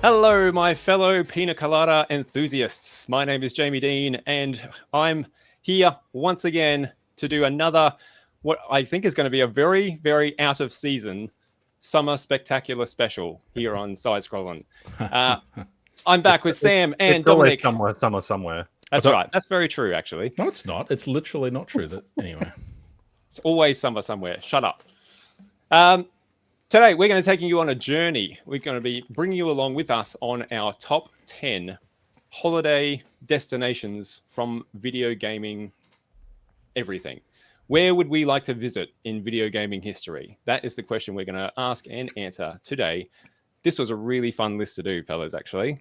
Hello, my fellow pina colada enthusiasts. My name is Jamie Dean, and I'm here once again to do another, what I think is going to be a very, very out of season summer spectacular special here on Sidescrollin. I'm back with Sam and It's always Dominic. somewhere. That's right. That's very true, actually. No, it's not. It's literally not true. That anyway. It's always summer somewhere. Shut up. Today, we're going to take you on a journey. We're going to be bringing you along with us on our top 10 holiday destinations from video gaming everything. Where would we like to visit in video gaming history? That is the question we're going to ask and answer today. This was a really fun list to do, fellas, actually.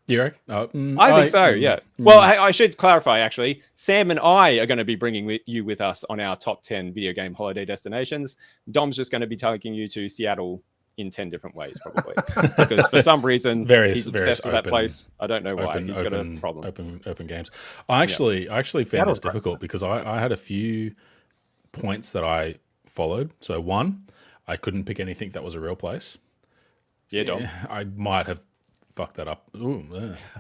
You reckon? I think so, yeah. Well, I should clarify, actually. Sam and I are going to be bringing you with us on our top 10 video game holiday destinations. Dom's just going to be taking you to Seattle in 10 different ways, probably. Because for some reason, he's obsessed with that place. I don't know why. He's got a problem. Open games. I actually found this difficult because I had a few points that I followed. So one, I couldn't pick anything that was a real place. Yeah, Dom. I might have fucked that up.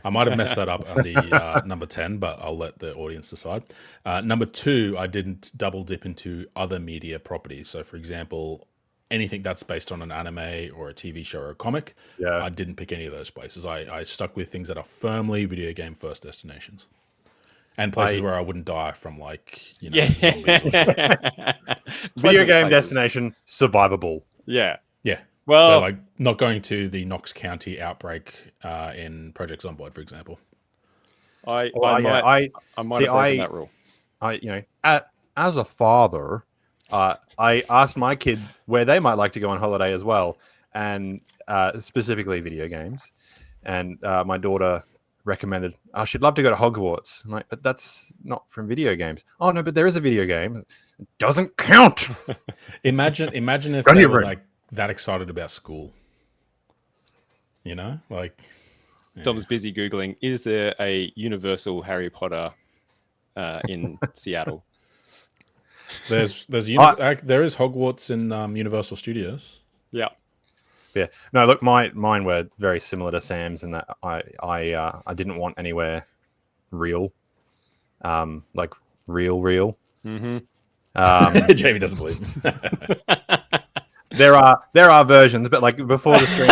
I might have messed that up on the number 10, but I'll let the audience decide. Number 2, I didn't double dip into other media properties. So, for example, anything that's based on an anime or a TV show or a comic, I didn't pick any of those places. I stuck with things that are firmly video game first destinations. And places where I wouldn't die from, zombies or shit. Video game destination, survivable. Yeah. Yeah. Well, so not going to the Knox County outbreak in Project Zomboid, for example. I might have broken that rule. As a father, I asked my kids where they might like to go on holiday as well, and specifically video games. And my daughter recommended, she'd love to go to Hogwarts. I'm like, but that's not from video games. Oh no, but there is a video game. It doesn't count. Imagine if they were that excited about school. Dom's busy Googling, is there a Universal Harry Potter in Seattle? There is Hogwarts in Universal Studios. Yeah. No, look, mine were very similar to Sam's in that I didn't want anywhere real, like real. Mm-hmm. Jamie doesn't believe me. There are versions, but like before the stream,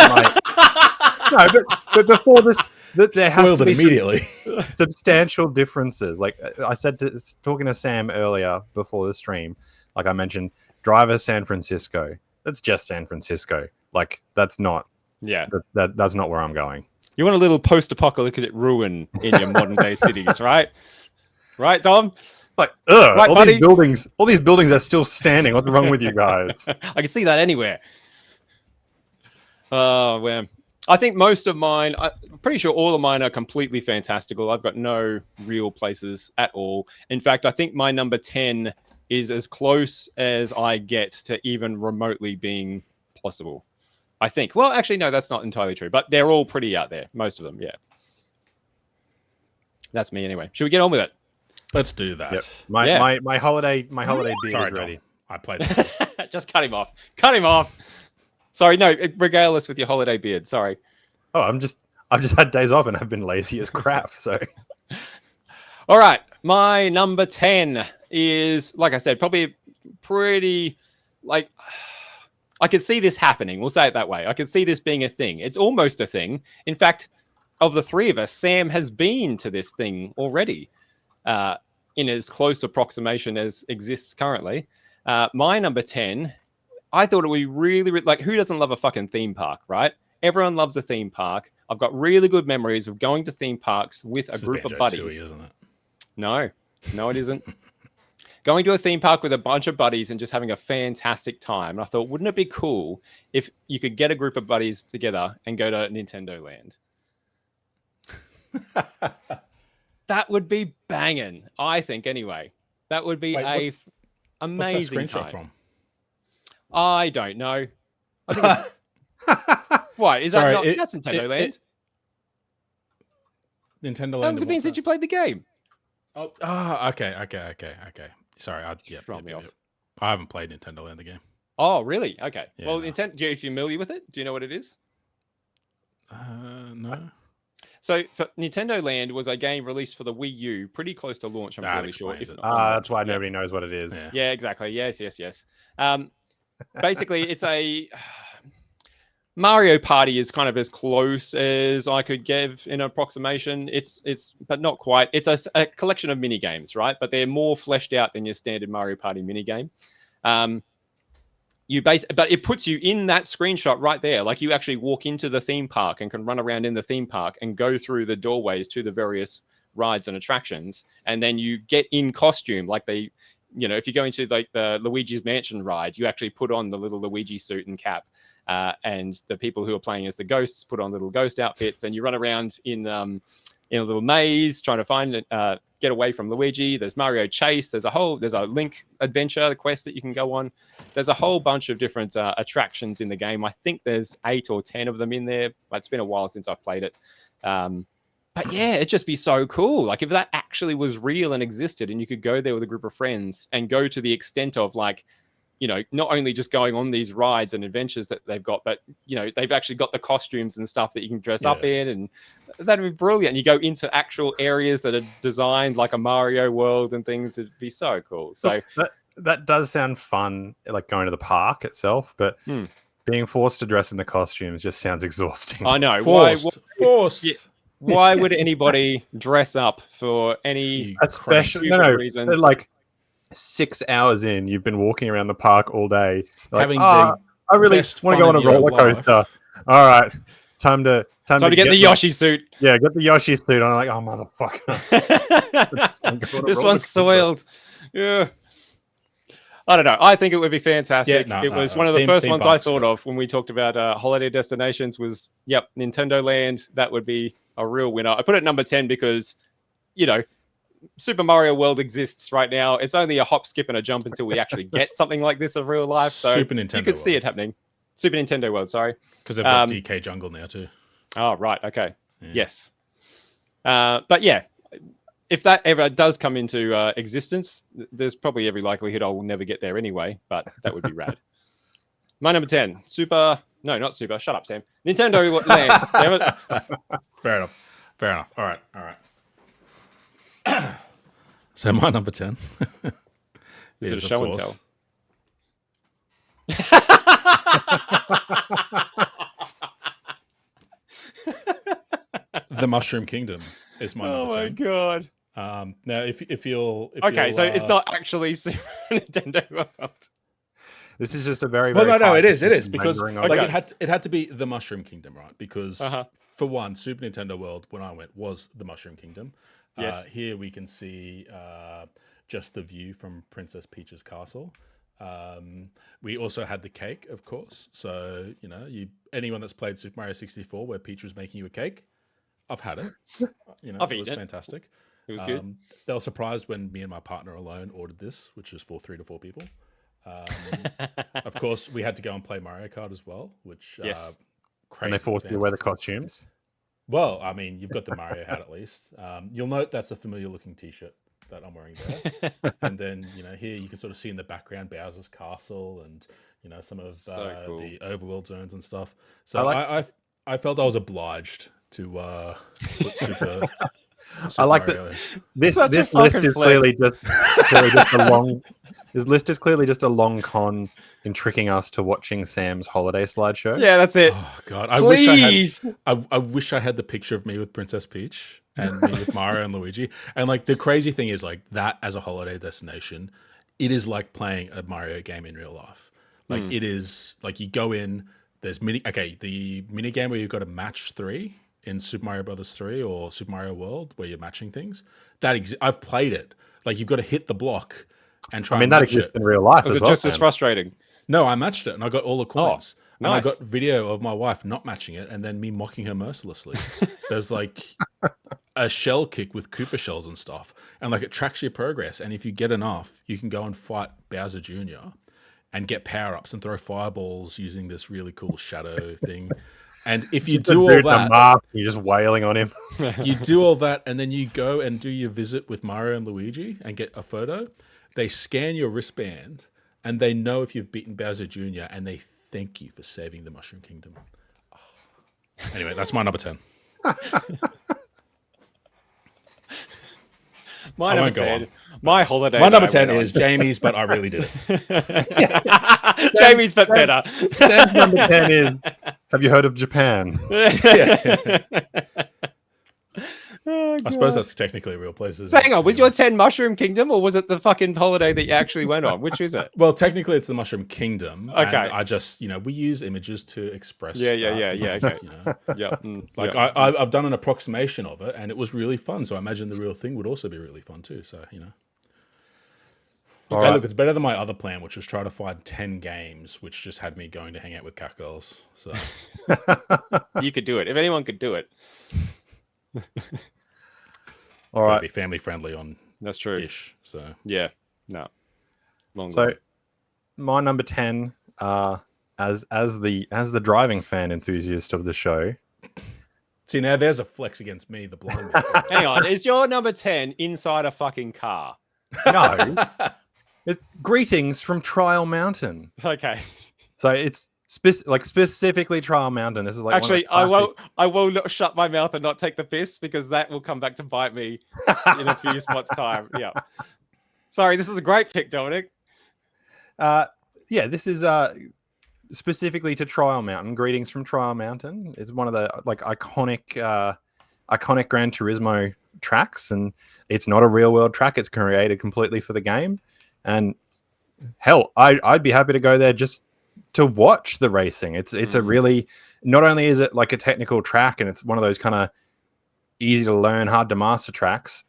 but before this, there has to be immediately substantial differences. Like I said, talking to Sam earlier before the stream, like I mentioned, Driver San Francisco. That's just San Francisco. Like that's not. Yeah. That's not where I'm going. You want a little post-apocalyptic ruin in your modern day cities, right? Right, Dom? Like, right, all these buildings are still standing. What's wrong with you guys? I can see that anywhere. Oh, man. I think most of mine, I'm pretty sure all of mine are completely fantastical. I've got no real places at all. In fact, I think my number 10 is as close as I get to even remotely being possible. I think. Well, actually, no, that's not entirely true. But they're all pretty out there. Most of them, yeah. That's me anyway. Should we get on with it? Let's do that. Yep. My holiday beer is ready. I played that. Just cut him off. Cut him off. Sorry, no, regale us with your holiday beard. Sorry. Oh, I've just had days off and I've been lazy as crap. So, all right, my number 10 is, like I said, probably pretty I could see this happening. We'll say it that way. I could see this being a thing. It's almost a thing. In fact, of the three of us, Sam has been to this thing already. In as close approximation as exists currently. My number 10, I thought it would be really, like, who doesn't love a fucking theme park, right? Everyone loves a theme park. I've got really good memories of going to theme parks with a group of buddies. Isn't it? No, it isn't. Going to a theme park with a bunch of buddies and just having a fantastic time. And I thought, wouldn't it be cool if you could get a group of buddies together and go to Nintendo Land? That would be banging, I think, anyway. That would be amazing. What's that screenshot time. from? I don't know. I think it's... Why? Is that not... That's Nintendo Land. Nintendo Land. How long has it been since you played the game? Okay. Sorry. Me off. I haven't played Nintendo Land, the game. Oh, really? Okay. Yeah, well, no. Nintendo, are you familiar with it? Do you know what it is? No. So for Nintendo Land was a game released for the Wii U, pretty close to launch. I'm That fairly sure. explains If it. not on launch. That's why Yeah. nobody knows what it is. Yeah. Yeah, exactly. Yes. Basically, it's a Mario Party is kind of as close as I could give in approximation. It's but not quite. It's a collection of mini games, right? But they're more fleshed out than your standard Mario Party mini game. But it puts you in that screenshot right there. Like you actually walk into the theme park and can run around in the theme park and go through the doorways to the various rides and attractions, and then you get in costume. Like they, if you go into like the Luigi's Mansion ride, you actually put on the little Luigi suit and cap, and the people who are playing as the ghosts put on little ghost outfits, and you run around in a little maze trying to find get away from Luigi. There's Mario Chase. There's a Link adventure quest that you can go on. There's a whole bunch of different attractions in the game. I think there's 8 or 10 of them in there. It's been a while since I've played it. But yeah, it'd just be so cool. Like if that actually was real and existed and you could go there with a group of friends and go to the extent of like, not only just going on these rides and adventures that they've got, but, they've actually got the costumes and stuff that you can dress up in, and that'd be brilliant. You go into actual areas that are designed like a Mario world and things. It'd be so cool. So that does sound fun, like going to the park itself, but being forced to dress in the costumes just sounds exhausting. I know. Forced. Yeah, why would anybody dress up for any especially reason? Like 6 hours in, you've been walking around the park all day. Like, Having I really want to go on a roller coaster. All right, time to get the Yoshi suit. Yeah, get the Yoshi suit on. I'm like, oh motherfucker, this one's soiled. Yeah. I don't know. I think it would be fantastic. It was one of the first ones I thought of when we talked about holiday destinations was, Nintendo Land. That would be a real winner. I put it number 10 because, Super Mario World exists right now. It's only a hop, skip, and a jump until we actually get something like this in real life. So Super Nintendo you could see it happening. Super Nintendo World, sorry. Because they've got DK Jungle now too. Oh, right. Okay. Yeah. Yes. But yeah, if that ever does come into existence, there's probably every likelihood I'll never get there anyway, but that would be rad. My number 10, no, not Super. Shut up, Sam. Nintendo Land. Damn it. Fair enough. All right. So my number 10 is it a show and tell? The Mushroom Kingdom is my number 10. Oh my god. Now, if you'll so it's not actually Super Nintendo World. This is just a very no, it is because Okay. it had to be the Mushroom Kingdom, right? Because for one, Super Nintendo World when I went was the Mushroom Kingdom. Yes. Here we can see just the view from Princess Peach's castle. We also had the cake, of course. So anyone that's played Super Mario 64 where Peach was making you a cake, I've had it. I've it was eaten it. fantastic. It was good. They were surprised when me and my partner alone ordered this, which is for 3 to 4 people. Of course, we had to go and play Mario Kart as well, which yes. And they forced you to wear the costumes. Well, I mean, you've got the Mario hat at least. You'll note that's a familiar-looking T-shirt that I'm wearing there. And then, here you can sort of see in the background Bowser's castle and, some of cool. the overworld zones and stuff. So I felt I was obliged to put Super I like Mario that. in. This Such a list fucking is flex. clearly just a long. This list is clearly just a long con in tricking us to watching Sam's holiday slideshow. Yeah, that's it. Oh God! Please. I wish I had the picture of me with Princess Peach and me with Mario and Luigi. And like the crazy thing is, like that as a holiday destination, it is like playing a Mario game in real life. Like it is like you go in. There's the mini game where you've got to match 3 in Super Mario Brothers 3 or Super Mario World where you're matching things. I've played it. Like you've got to hit the block and try. That exists in real life. Was as it just as Sam? frustrating? No, I matched it and I got all the coins. Nice. And I got video of my wife not matching it and then me mocking her mercilessly. There's like a shell kick with Koopa shells and stuff. And like it tracks your progress. And if you get enough, you can go and fight Bowser Jr. and get power-ups and throw fireballs using this really cool shadow thing. And if you do all that... You're just wailing on him. You do all that and then you go and do your visit with Mario and Luigi and get a photo. They scan your wristband and they know if you've beaten Bowser Jr. and they thank you for saving the Mushroom Kingdom. Anyway, that's my number 10. My I number won't go 10. on. My holiday. My that number I 10 went on. is Jamie's, but I really did it. Jamie's, but better. Sam's number 10 is, have you heard of Japan? Oh, I suppose God. that's technically a real place. Isn't So hang it? on, was your 10 Mushroom Kingdom or was it the fucking holiday that you actually went on? Which is it? Well, technically, it's the Mushroom Kingdom. Okay. And I just, we use images to express. Yeah. that, Okay. Like yeah. I've done an approximation of it, and it was really fun. So I imagine the real thing would also be really fun too. So All Hey, right. look, it's better than my other plan, which was try to find 10 games, which just had me going to hang out with cat girls. So You could do it. If anyone could do it. All gotta right. be family friendly on That's true. ish. So Yeah. No. Long So gone. my number 10, as the driving fan enthusiast of the show, see, now there's a flex against me, the blind man. Hang on. Is your number 10 inside a fucking car? no, it's Greetings from Trial Mountain. Okay. So it's specifically Trial Mountain. This is like Actually, I will not shut my mouth and not take the piss because that will come back to bite me in a few spots time. Yeah. Sorry, this is a great pick, Dominic. Yeah, this is specifically to Trial Mountain. Greetings from Trial Mountain. It's one of the iconic Gran Turismo tracks, and it's not a real world track. It's created completely for the game, and hell, I'd be happy to go there just to watch the racing. It's a really, not only is it like a technical track, and it's one of those kind of easy to learn, hard to master tracks.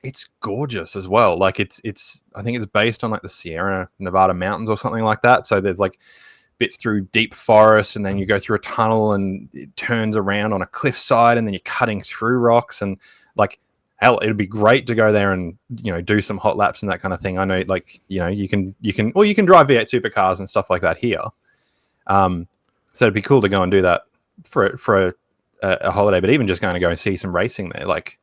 It's gorgeous as well. Like it's I think it's based on like the Sierra Nevada mountains or something like that. So there's like bits through deep forest, and then you go through a tunnel and it turns around on a cliffside, and then you're cutting through rocks, and like hell, it'd be great to go there and do some hot laps and that kind of thing. I know you can drive V8 supercars and stuff like that here. So it'd be cool to go and do that for a holiday, but even just going to go and see some racing there, like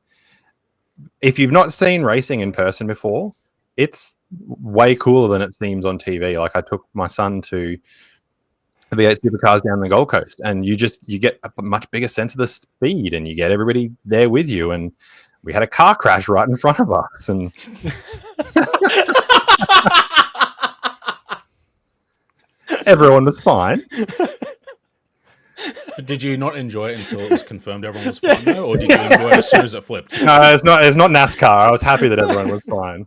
if you've not seen racing in person before, it's way cooler than it seems on TV. Like I took my son to the V8 supercars down the Gold Coast, and you get a much bigger sense of the speed, and you get everybody there with you. And we had a car crash right in front of us, and everyone was fine. Did you not enjoy it until it was confirmed everyone was fine, though, or did you enjoy it as soon as it flipped? No, it's not NASCAR. I was happy that everyone was fine.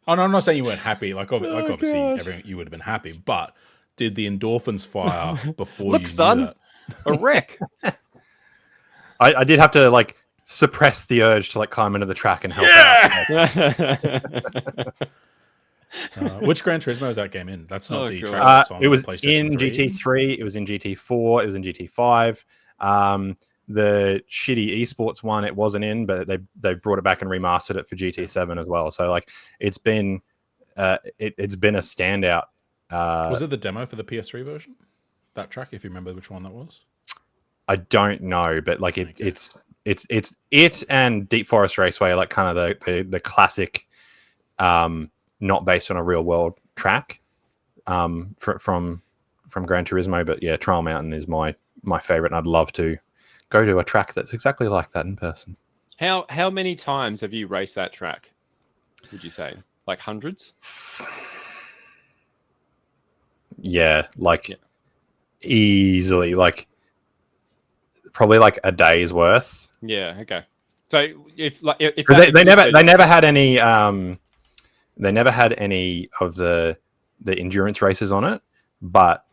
Oh, no, I'm not saying you weren't happy. Obviously, God. you would have been happy, but did the endorphins fire before Look, you son. knew that? A wreck. I did have to suppress the urge to climb into the track and help out. Which Gran Turismo is that game in? That's not the God. track that's on It was PlayStation in 3. GT3, it was in GT4, it was in GT5. The shitty esports one it wasn't in, but they brought it back and remastered it for GT7 as well. So it's been it's been a standout. Was it the demo for the PS3 version? That track, if you remember which one that was. I don't know, but it's it and Deep Forest Raceway, kind of the classic, not based on a real world track, from Gran Turismo. But yeah, Trial Mountain is my favorite, and I'd love to go to a track that's exactly like that in person. How many times have you raced that track? Would you say like hundreds? Yeah, easily, probably a day's worth. Yeah. Okay. So if they never had any they never had any of the endurance races on it, but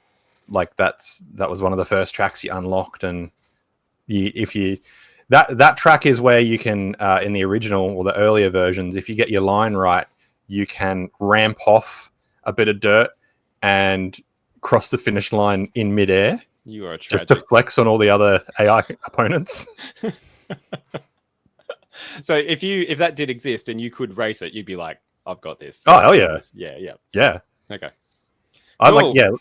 that was one of the first tracks you unlocked, and that track is where you can in the original or the earlier versions, if you get your line right, you can ramp off a bit of dirt and cross the finish line in midair. You are tragic. Just to flex on all the other AI opponents. So if that did exist and you could race it, you'd be like, I've got this. Oh hell yeah. Yeah. Okay. Cool. V8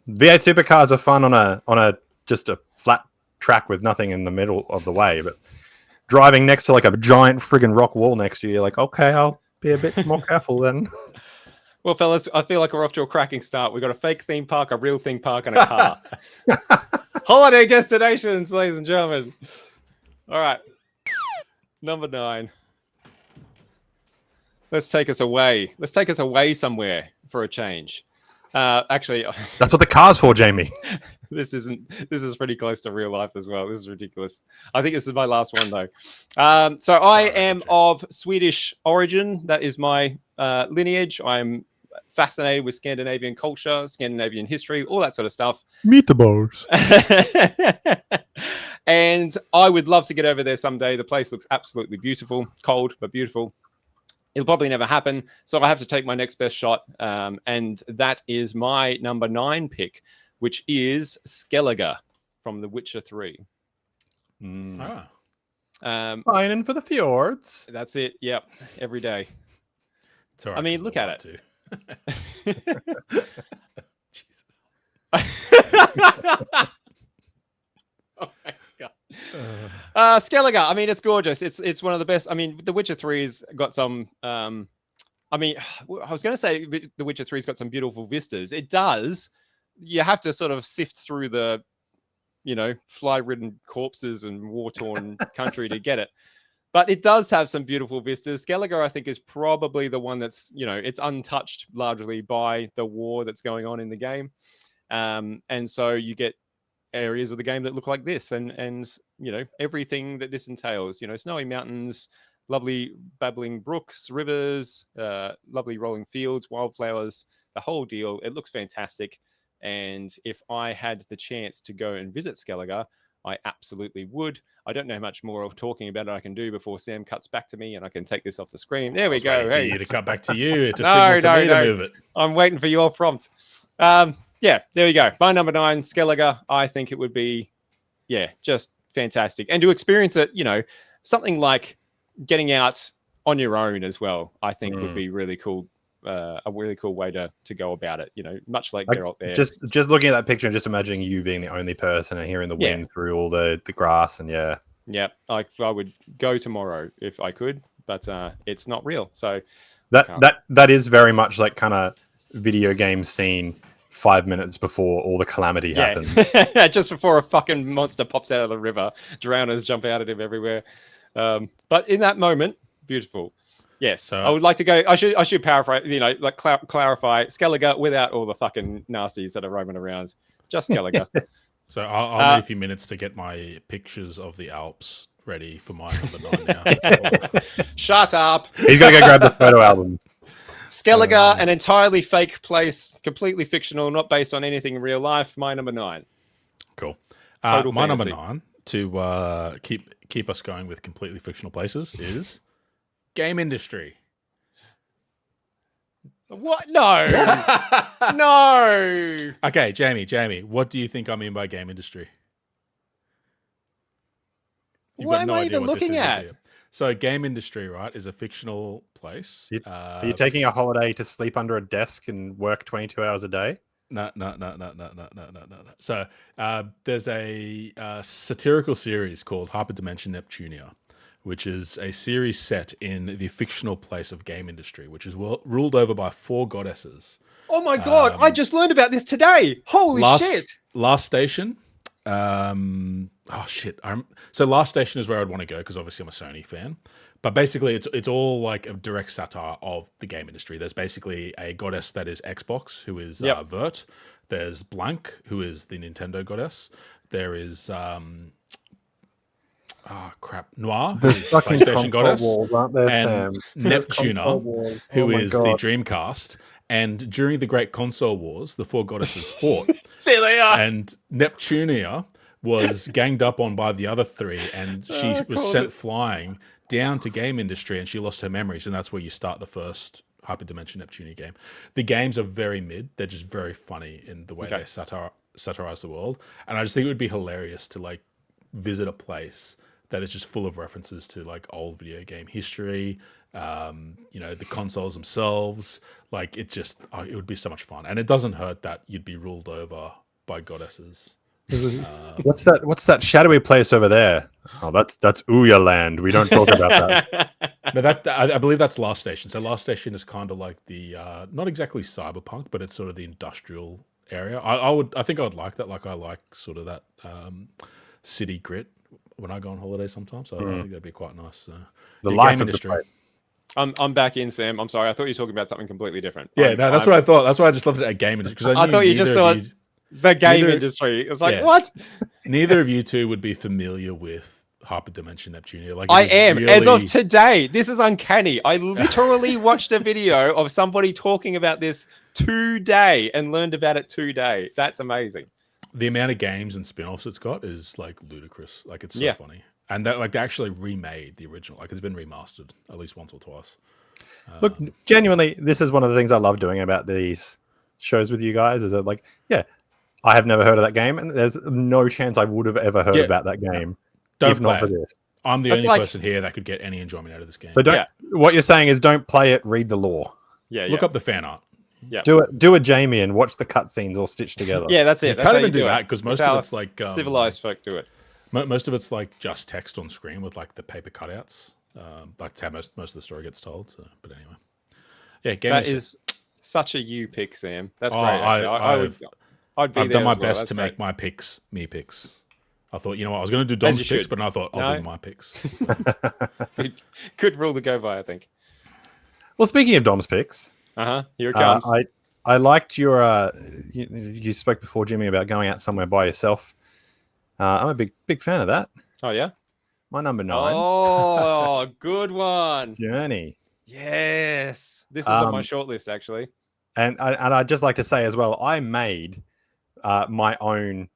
supercars are fun on a just a flat track with nothing in the middle of the way, but driving next to a giant friggin' rock wall next to you, you're like, okay, I'll be a bit more careful then. Well, fellas, I feel like we're off to a cracking start. We've got a fake theme park, a real theme park, and a car. Holiday destinations, ladies and gentlemen. All right. Number 9. Let's take us away. Let's take us away somewhere for a change. Actually, That's what the car's for, Jamie. this is pretty close to real life as well. This is ridiculous. I think this is my last one though. So I am of Swedish origin. That is my lineage. I'm fascinated with Scandinavian culture, Scandinavian history, all that sort of stuff. Meatballs. And I would love to get over there someday. The place looks absolutely beautiful, cold but beautiful. It'll probably never happen, so I have to take my next best shot, and that is my number 9 pick, which is Skellige from The Witcher 3. Pining for the fjords. That's it. Yep, every day. It's all right, I mean, look at it. too. Jesus. Oh my god. Skellige. I mean, it's gorgeous. It's one of the best. I mean, The Witcher 3's got some. I mean, I was going to say The Witcher 3's got some beautiful vistas. It does. You have to sort of sift through the, fly-ridden corpses and war-torn country to get it. But it does have some beautiful vistas. Skellige, I think, is probably the one that's, it's untouched largely by the war that's going on in the game. And so you get areas of the game that look like this and everything that this entails, snowy mountains, lovely babbling brooks, rivers, lovely rolling fields, wildflowers, the whole deal. It looks fantastic. And if I had the chance to go and visit Skellige, I absolutely would. I don't know how much more of talking about it I can do before Sam cuts back to me and I can take this off the screen. There we go. Hey, for you to cut back to you to signal to me to move it. I'm waiting for your prompt. Yeah, there we go. My number 9, Skellige. I think it would be, just fantastic. And to experience it, something like getting out on your own as well, I think would be really cool. A really cool way to go about it, much like they're out there. Just looking at that picture and just imagining you being the only person and hearing the wind through all the grass and I would go tomorrow if I could, but it's not real. So that is very much like kind of video game scene 5 minutes before all the calamity happens. Just before a fucking monster pops out of the river, drowners jump out at him everywhere. But in that moment, beautiful. Yes, so, I would like to go. I should paraphrase, clarify Skellige without all the fucking nasties that are roaming around. Just Skellige. So I'll need a few minutes to get my pictures of the Alps ready for my number 9 now. Shut up. He's got to go grab the photo album. Skellige, an entirely fake place, completely fictional, not based on anything in real life. My number 9. Cool. Total my fantasy. number 9 to keep us going with completely fictional places is game industry. What? No. No. Okay, Jamie, what do you think I mean by game industry? What am I even looking at? So game industry, right, is a fictional place. Are you taking a holiday to sleep under a desk and work 22 hours a day? No. So there's a satirical series called Hyperdimension Neptunia, which is a series set in the fictional place of game industry, which is ruled over by 4 goddesses. Oh my god! I just learned about this today. Holy shit! Last Station. So Last Station is where I'd want to go because obviously I'm a Sony fan. But basically, it's all like a direct satire of the game industry. There's basically a goddess that is Xbox, who is Vert. There's Blank, who is the Nintendo goddess. There is Noir, who is the PlayStation goddess, walls, aren't there, and Sam? Neptuna, who is the Dreamcast. And during the Great Console Wars, the 4 goddesses fought. There they are. And Neptunia was ganged up on by the other 3, and she was sent flying down to game industry, and she lost her memories, and that's where you start the first Hyperdimension Neptunia game. The games are very mid; they're just very funny in the way they satirize the world, and I just think it would be hilarious to visit a place that is just full of references to old video game history, the consoles themselves. It would be so much fun, and it doesn't hurt that you'd be ruled over by goddesses. What's that shadowy place over there? Oh, that's Ouya land. We don't talk about that. No, I believe that's Last Station. So Last Station is kind of like the not exactly cyberpunk, but it's sort of the industrial area. I think I would like that. Like I like sort of that city grit when I go on holiday sometimes. So I think that'd be quite nice. The Yeah, life game of the industry. place. I'm back in, Sam. I'm sorry. I thought you were talking about something completely different. Yeah, no, that's what I thought. That's why I just loved it at game industry because I thought you just saw the game industry. It was like, Yeah. what? Neither of you two would be familiar with Hyperdimension Neptunia. Like I it is am. really... As of today, this is uncanny. I literally watched a video of somebody talking about this today and learned about it today. That's amazing. The amount of games and spin-offs it's got is like ludicrous. Like it's so funny. And that like they actually remade the original. Like it's been remastered at least once or twice. Look, genuinely, this is one of the things I love doing about these shows with you guys. Is that like, yeah, I have never heard of that game, and there's no chance I would have ever heard about that game Don't if not for play it. this. I'm the That's only like- person here that could get any enjoyment out of this game. So don't. What you're saying is don't play it. Read the lore. Yeah, Look up the fan art. Yeah. Do a Jamie and watch the cutscenes all stitched together. Yeah, that's it. You That's can't how even you do do that it. because That's most how of it's like civilized folk do it. Most of it's like just text on screen with like the paper cutouts. That's how most of the story gets told. So, but anyway, yeah, game That is such a you pick, Sam. That's great. I've I'd be done there my as well. best That's to great. make my picks me picks. I thought, you know what, I was going to do As Dom's you picks, should. but I thought I'll do No. my picks. Good rule to go by, I think. Well, speaking of Dom's picks, Here it comes. I liked your. You spoke before, Jimmy, about going out somewhere by yourself. I'm a big fan of that. Oh yeah. My number 9, Oh, good one. Journey. Yes, this was on my short list actually. And I'd just like to say as well, I made my own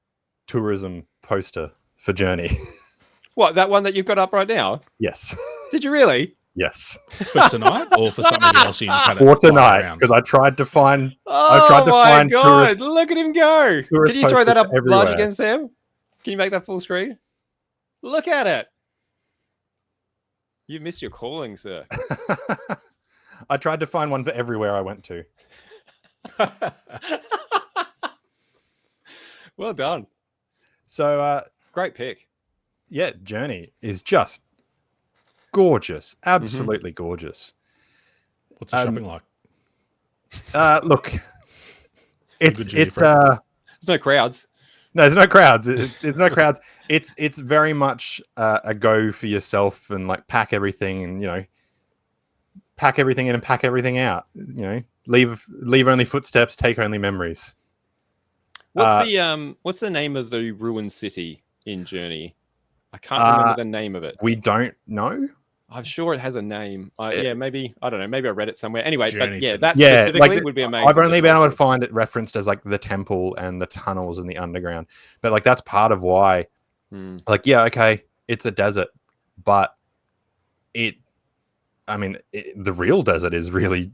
tourism poster for Journey. What, that one that you've got up right now? Yes. Did you really? Yes. For tonight or for something else you just had it For lying tonight, around? because I tried to find. Oh tried to my find god! Look at him go! tourist Can you throw that posters up large everywhere. again, Sam? Can you make that full screen? Look at it. You missed your calling, sir. I tried to find one for everywhere I went to. Well done. So, Great pick. yeah, Journey is just gorgeous. Absolutely gorgeous. What's the shopping like? Look, it's good journey, it's Frank. There's no crowds. no, there's no crowds. There's no crowds. It's very much a go for yourself and like pack everything and pack everything in and pack everything out. Leave only footsteps, take only memories. What's the name of the ruined city in Journey? I can't remember the name of it. We don't know. I'm sure it has a name. Yeah, maybe I don't know. Maybe I read it somewhere. Anyway, but Journey yeah, to- that Yeah, specifically like, would be amazing. I've only to been talk able to to. find it referenced as like the temple and the tunnels and the underground. But like that's part of why. Like, yeah, okay, it's a desert, but the real desert is really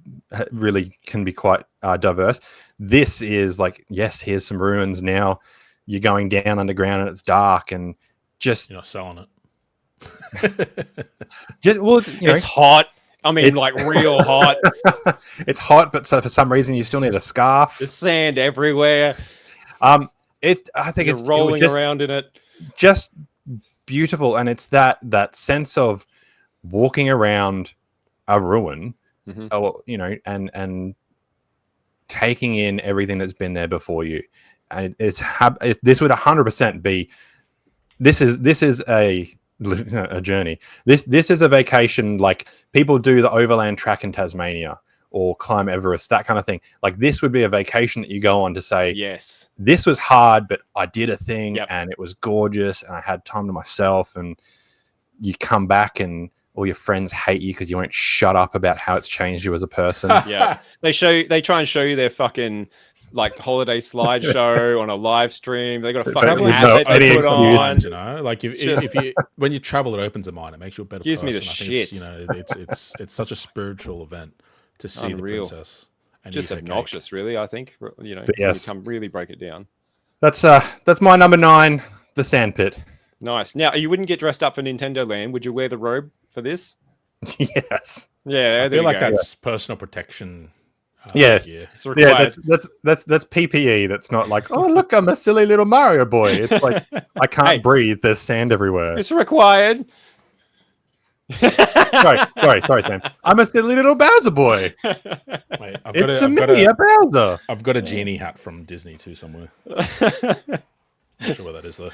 can be quite diverse. This is like, yes, here's some ruins. Now you're going down underground and it's dark and just You're not selling it. It's hot. I mean, like real hot. It's hot, but so for some reason you still need a scarf. There's sand everywhere. I think You're it's rolling just, around in it. just beautiful, and it's that sense of walking around a ruin, or and taking in everything that's been there before you, and this would 100% be. This is a journey. This is a vacation like people do the overland track in Tasmania or climb Everest, that kind of thing. Like this would be a vacation that you go on to say, Yes, this was hard, but I did a thing and it was gorgeous and I had time to myself. And you come back and all your friends hate you because you won't shut up about how it's changed you as a person. yeah. They try and show you their fucking like holiday slideshow on a live stream. They got a fucking Traveling no, hat that they any put excuse. on. Like It's just- if you when you travel, it opens the mind. It makes you a better Gives person. me the I think shits. it's such a spiritual event to see Unreal. the princess. And Just eat her cake. obnoxious, really. I think But when yes. you come really break it down. That's my number 9, the sandpit. Nice. Now, you wouldn't get dressed up for Nintendo Land. Would you wear the robe for this? Yes. Yeah, I there feel you like go. that's personal protection. Yeah. gear. It's required. Yeah, that's PPE. That's not like, oh look, I'm a silly little Mario boy. It's like I can't Hey. breathe. There's sand everywhere. It's required. Sorry, Sam. I'm a silly little Bowser boy. Wait, It's me, a Bowser. I've got a genie hat from Disney too somewhere. Not sure where that is though.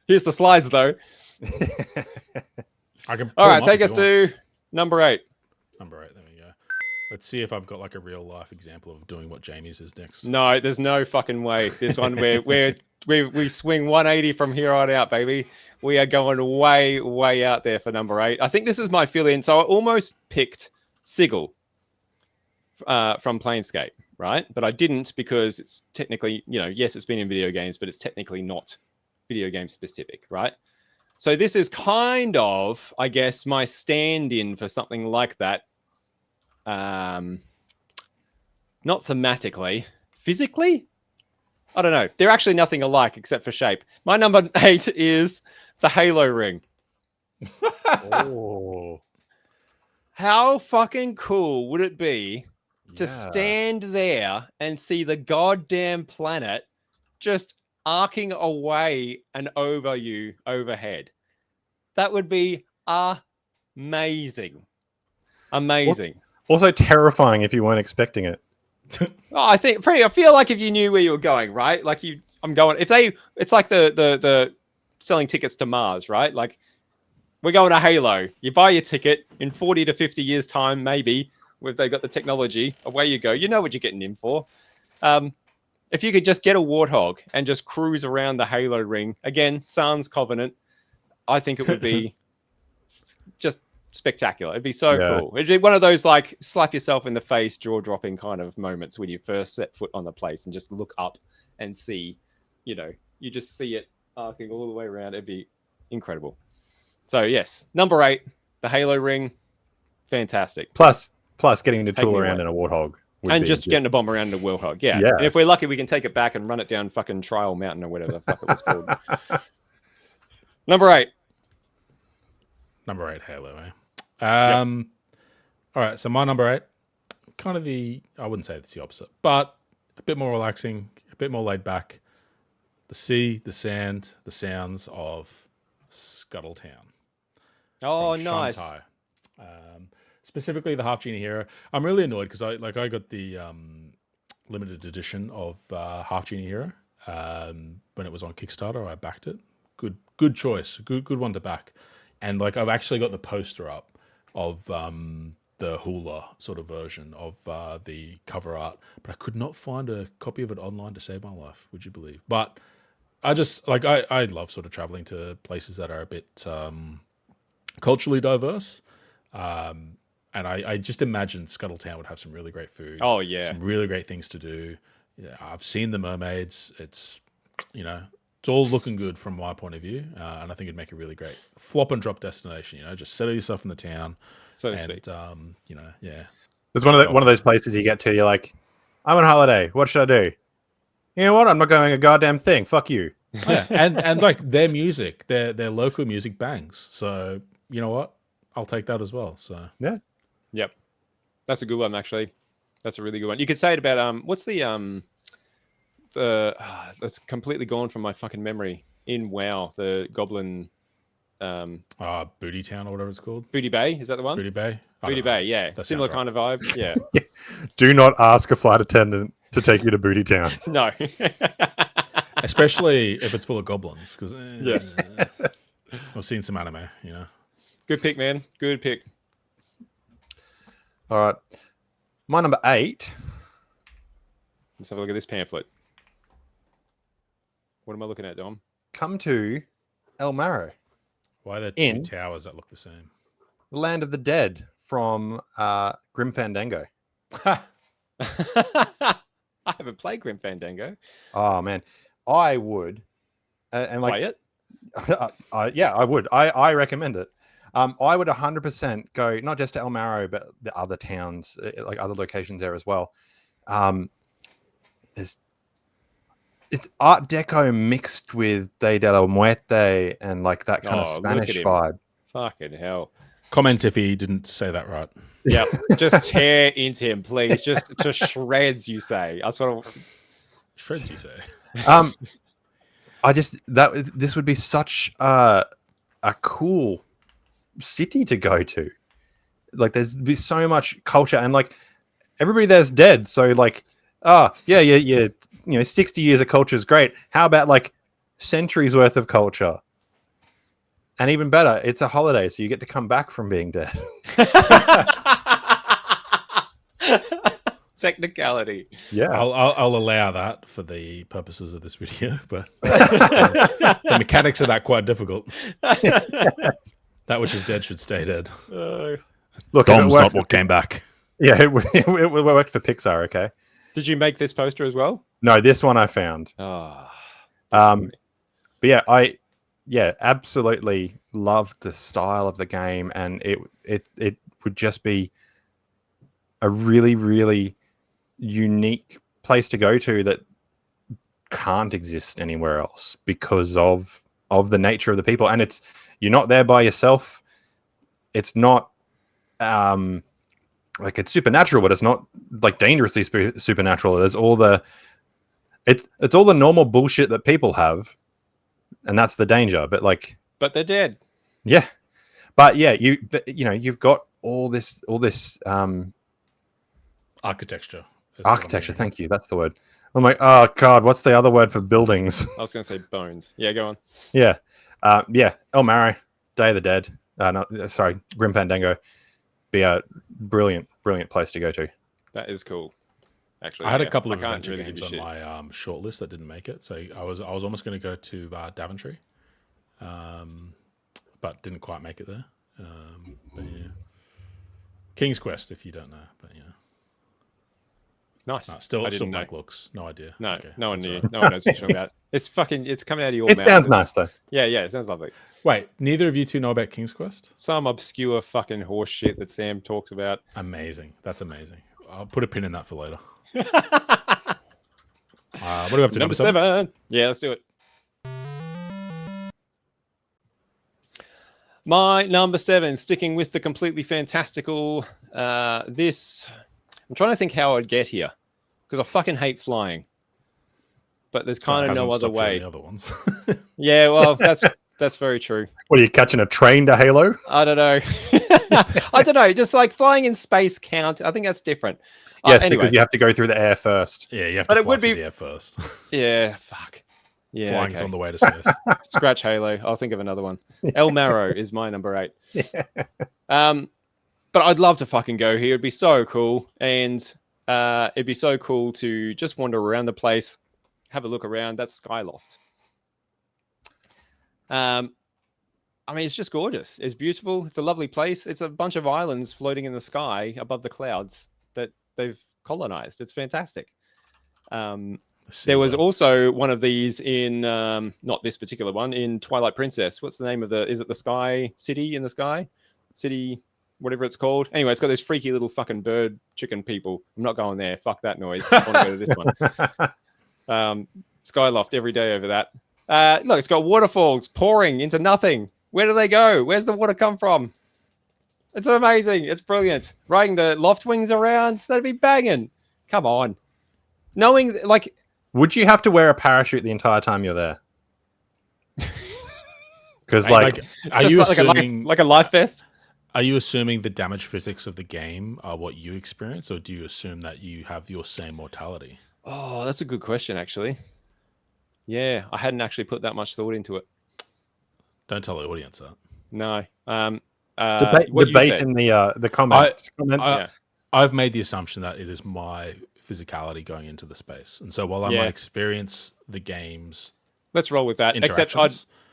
Here's the slides, though. I can. All right, take us to number 8. Number 8. There we go. Let's see if I've got like a real life example of doing what Jamie's is next. No, there's no fucking way. This one, we swing 180 from here on out, baby. We are going way out there for number 8. I think this is my fill-in. So I almost picked Sigil from Planescape, right? But I didn't because it's technically, yes, it's been in video games, but it's technically not video game specific, right? So this is kind of, I guess, my stand-in for something like that. Not thematically, physically. I don't know. They're actually nothing alike except for shape. My number 8 is the Halo ring. Oh. How fucking cool would it be to stand there and see the goddamn planet just arcing away and over you overhead? That would be amazing. Amazing. Also terrifying if you weren't expecting it. I feel like if you knew where you were going, right? Like it's like the selling tickets to Mars, right? Like we're going to Halo. You buy your ticket in 40 to 50 years time, maybe, if they've got the technology, away you go. You know what you're getting in for. If you could just get a Warthog and just cruise around the Halo ring, again, Sans Covenant, I think it would be just spectacular. It'd be so cool. It'd be one of those like slap yourself in the face, jaw-dropping kind of moments when you first set foot on the place and just look up and see, you just see it arcing all the way around. It'd be incredible. So yes, number 8, the Halo ring, fantastic. Plus getting to tool around in a Warthog. And just getting a bomb around in a Warthog, yeah. And if we're lucky, we can take it back and run it down fucking Trial Mountain or whatever the fuck it was called. Number 8. Number 8, Halo, eh? All right, so my number 8, kind of I wouldn't say it's the opposite, but a bit more relaxing, a bit more laid back. The sea, the sand, the sounds of Scuttletown. Oh, nice. Shanghai. Specifically the Half Genie Hero. I'm really annoyed because I got the limited edition of Half Genie Hero when it was on Kickstarter. I backed it. Good choice. Good one to back. And like I've actually got the poster up of the Hula sort of version of the cover art, but I could not find a copy of it online to save my life. Would you believe? But I just like I love sort of traveling to places that are a bit culturally diverse. And I just imagine Scuttletown would have some really great food. Oh, yeah. Some really great things to do. Yeah, I've seen the mermaids. It's, it's all looking good from my point of view. And I think it'd make a really great flop and drop destination. Just settle yourself in the town. So to speak. Yeah. It's one of those places you get to, you're like, I'm on holiday. What should I do? You know what? I'm not going a goddamn thing. Fuck you. Yeah. And like their music, their local music bangs. So, you know what? I'll take that as well. So, yeah. Yep. That's a good one, actually. That's a really good one. You could say it about what's the it's completely gone from my fucking memory. In WoW, the Goblin Booty Town or whatever it's called. Booty Bay, is that the one? Booty Bay. Booty Bay, yeah. That similar kind of vibe. Yeah. Do not ask a flight attendant to take you to Booty Town. No. Especially if it's full of goblins, because yes. I've seen some anime, Good pick, man. Good pick. All right. My number 8. Let's have a look at this pamphlet. What am I looking at, Dom? Come to El Marrow. Why are there two towers that look the same? The Land of the Dead from Grim Fandango. I haven't played Grim Fandango. Oh, man. I would. And like, play it? Yeah, I would. I recommend it. I would 100% go not just to El Marrow, but the other towns, like other locations there as well. It's Art Deco mixed with Day de la Muerte and like that kind of Spanish vibe. Fucking hell. Comment if he didn't say that right. Yeah, just tear into him, please. Just to shreds, you say. That's what. Shreds, you say. This would be such a cool city to go to. Like there's so much culture, and like everybody there's dead. So like, yeah. 60 years of culture is great. How about like centuries worth of culture? And even better, it's a holiday, so you get to come back from being dead. Technicality. Yeah. I'll allow that for the purposes of this video, but the mechanics of that quite difficult. That which is dead should stay dead. Look, Dom's not what came back. Yeah, it worked for Pixar. Okay. Did you make this poster as well? No, this one I found. Oh, But yeah, I absolutely loved the style of the game, and it would just be a really, really unique place to go to that can't exist anywhere else because of the nature of the people. And you're not there by yourself. It's not like it's supernatural, but it's not like dangerously supernatural. There's all the it's all the normal bullshit that people have, and that's the danger. But they're dead. Yeah, but yeah, you've got all this Architecture. architecture. Thank you. That's the word. I'm like, oh god, what's the other word for buildings? I was going to say bones. Yeah, go on. Yeah, El Maro, Day of the Dead. Grim Fandango. Be a brilliant place to go to. That is cool. Actually, I had a couple of can't adventure really games give on a shit. my short list that didn't make it. So I was almost going to go to Daventry, but didn't quite make it there. But yeah, King's Quest, if you don't know, but yeah. Nice. Still know. blank looks. No idea. No, Okay, no one that's knew. all right. No one knows what you're talking about. It's coming out of your It mouth. sounds nice though. Yeah, it sounds lovely. Wait, neither of you two know about King's Quest? Some obscure fucking horse shit that Sam talks about. Amazing. That's amazing. I'll put a pin in that for later. What do we have to Number 7. Yeah, let's do it. My number 7, sticking with the completely fantastical. I'm trying to think how I'd get here because I fucking hate flying. But there's kind of no other way. The other ones. Yeah, well, that's very true. What are you catching a train to Halo? I don't know. I don't know. Just like flying in space count. I think that's different. Yes, anyway. because you have to go through the air first. Yeah, you have But to it fly would through be- the air first. Yeah, fuck. Yeah, Flying's okay. on the way to space. Scratch Halo. I'll think of another one. El Maro is my number 8. Yeah. But I'd love to fucking go here. It'd be so cool. And it'd be so cool to just wander around the place, have a look around. That's Skyloft. I mean, it's just gorgeous. It's beautiful. It's a lovely place. It's a bunch of islands floating in the sky above the clouds that they've colonized. It's fantastic. There was also one of these in, not this particular one, in Twilight Princess. What's the name of is it the Sky City in the Sky? City, whatever it's called. Anyway, it's got those freaky little fucking bird chicken people. I'm not going there. Fuck that noise. I want to go to this one. Skyloft every day over that. Look, it's got waterfalls pouring into nothing. Where do they go? Where's the water come from? It's amazing. It's brilliant. Riding the loft wings around, that'd be banging. Come on. Knowing, like... Would you have to wear a parachute the entire time you're there? Because, are you assuming like a life vest? Are you assuming the damage physics of the game are what you experience, or do you assume that you have your same mortality? Oh, that's a good question, actually. Yeah, I hadn't actually put that much thought into it. Don't tell the audience that. No. Debate in the comments. I've made the assumption that it is my physicality going into the space, and so while I might experience the game's, let's roll with that. Except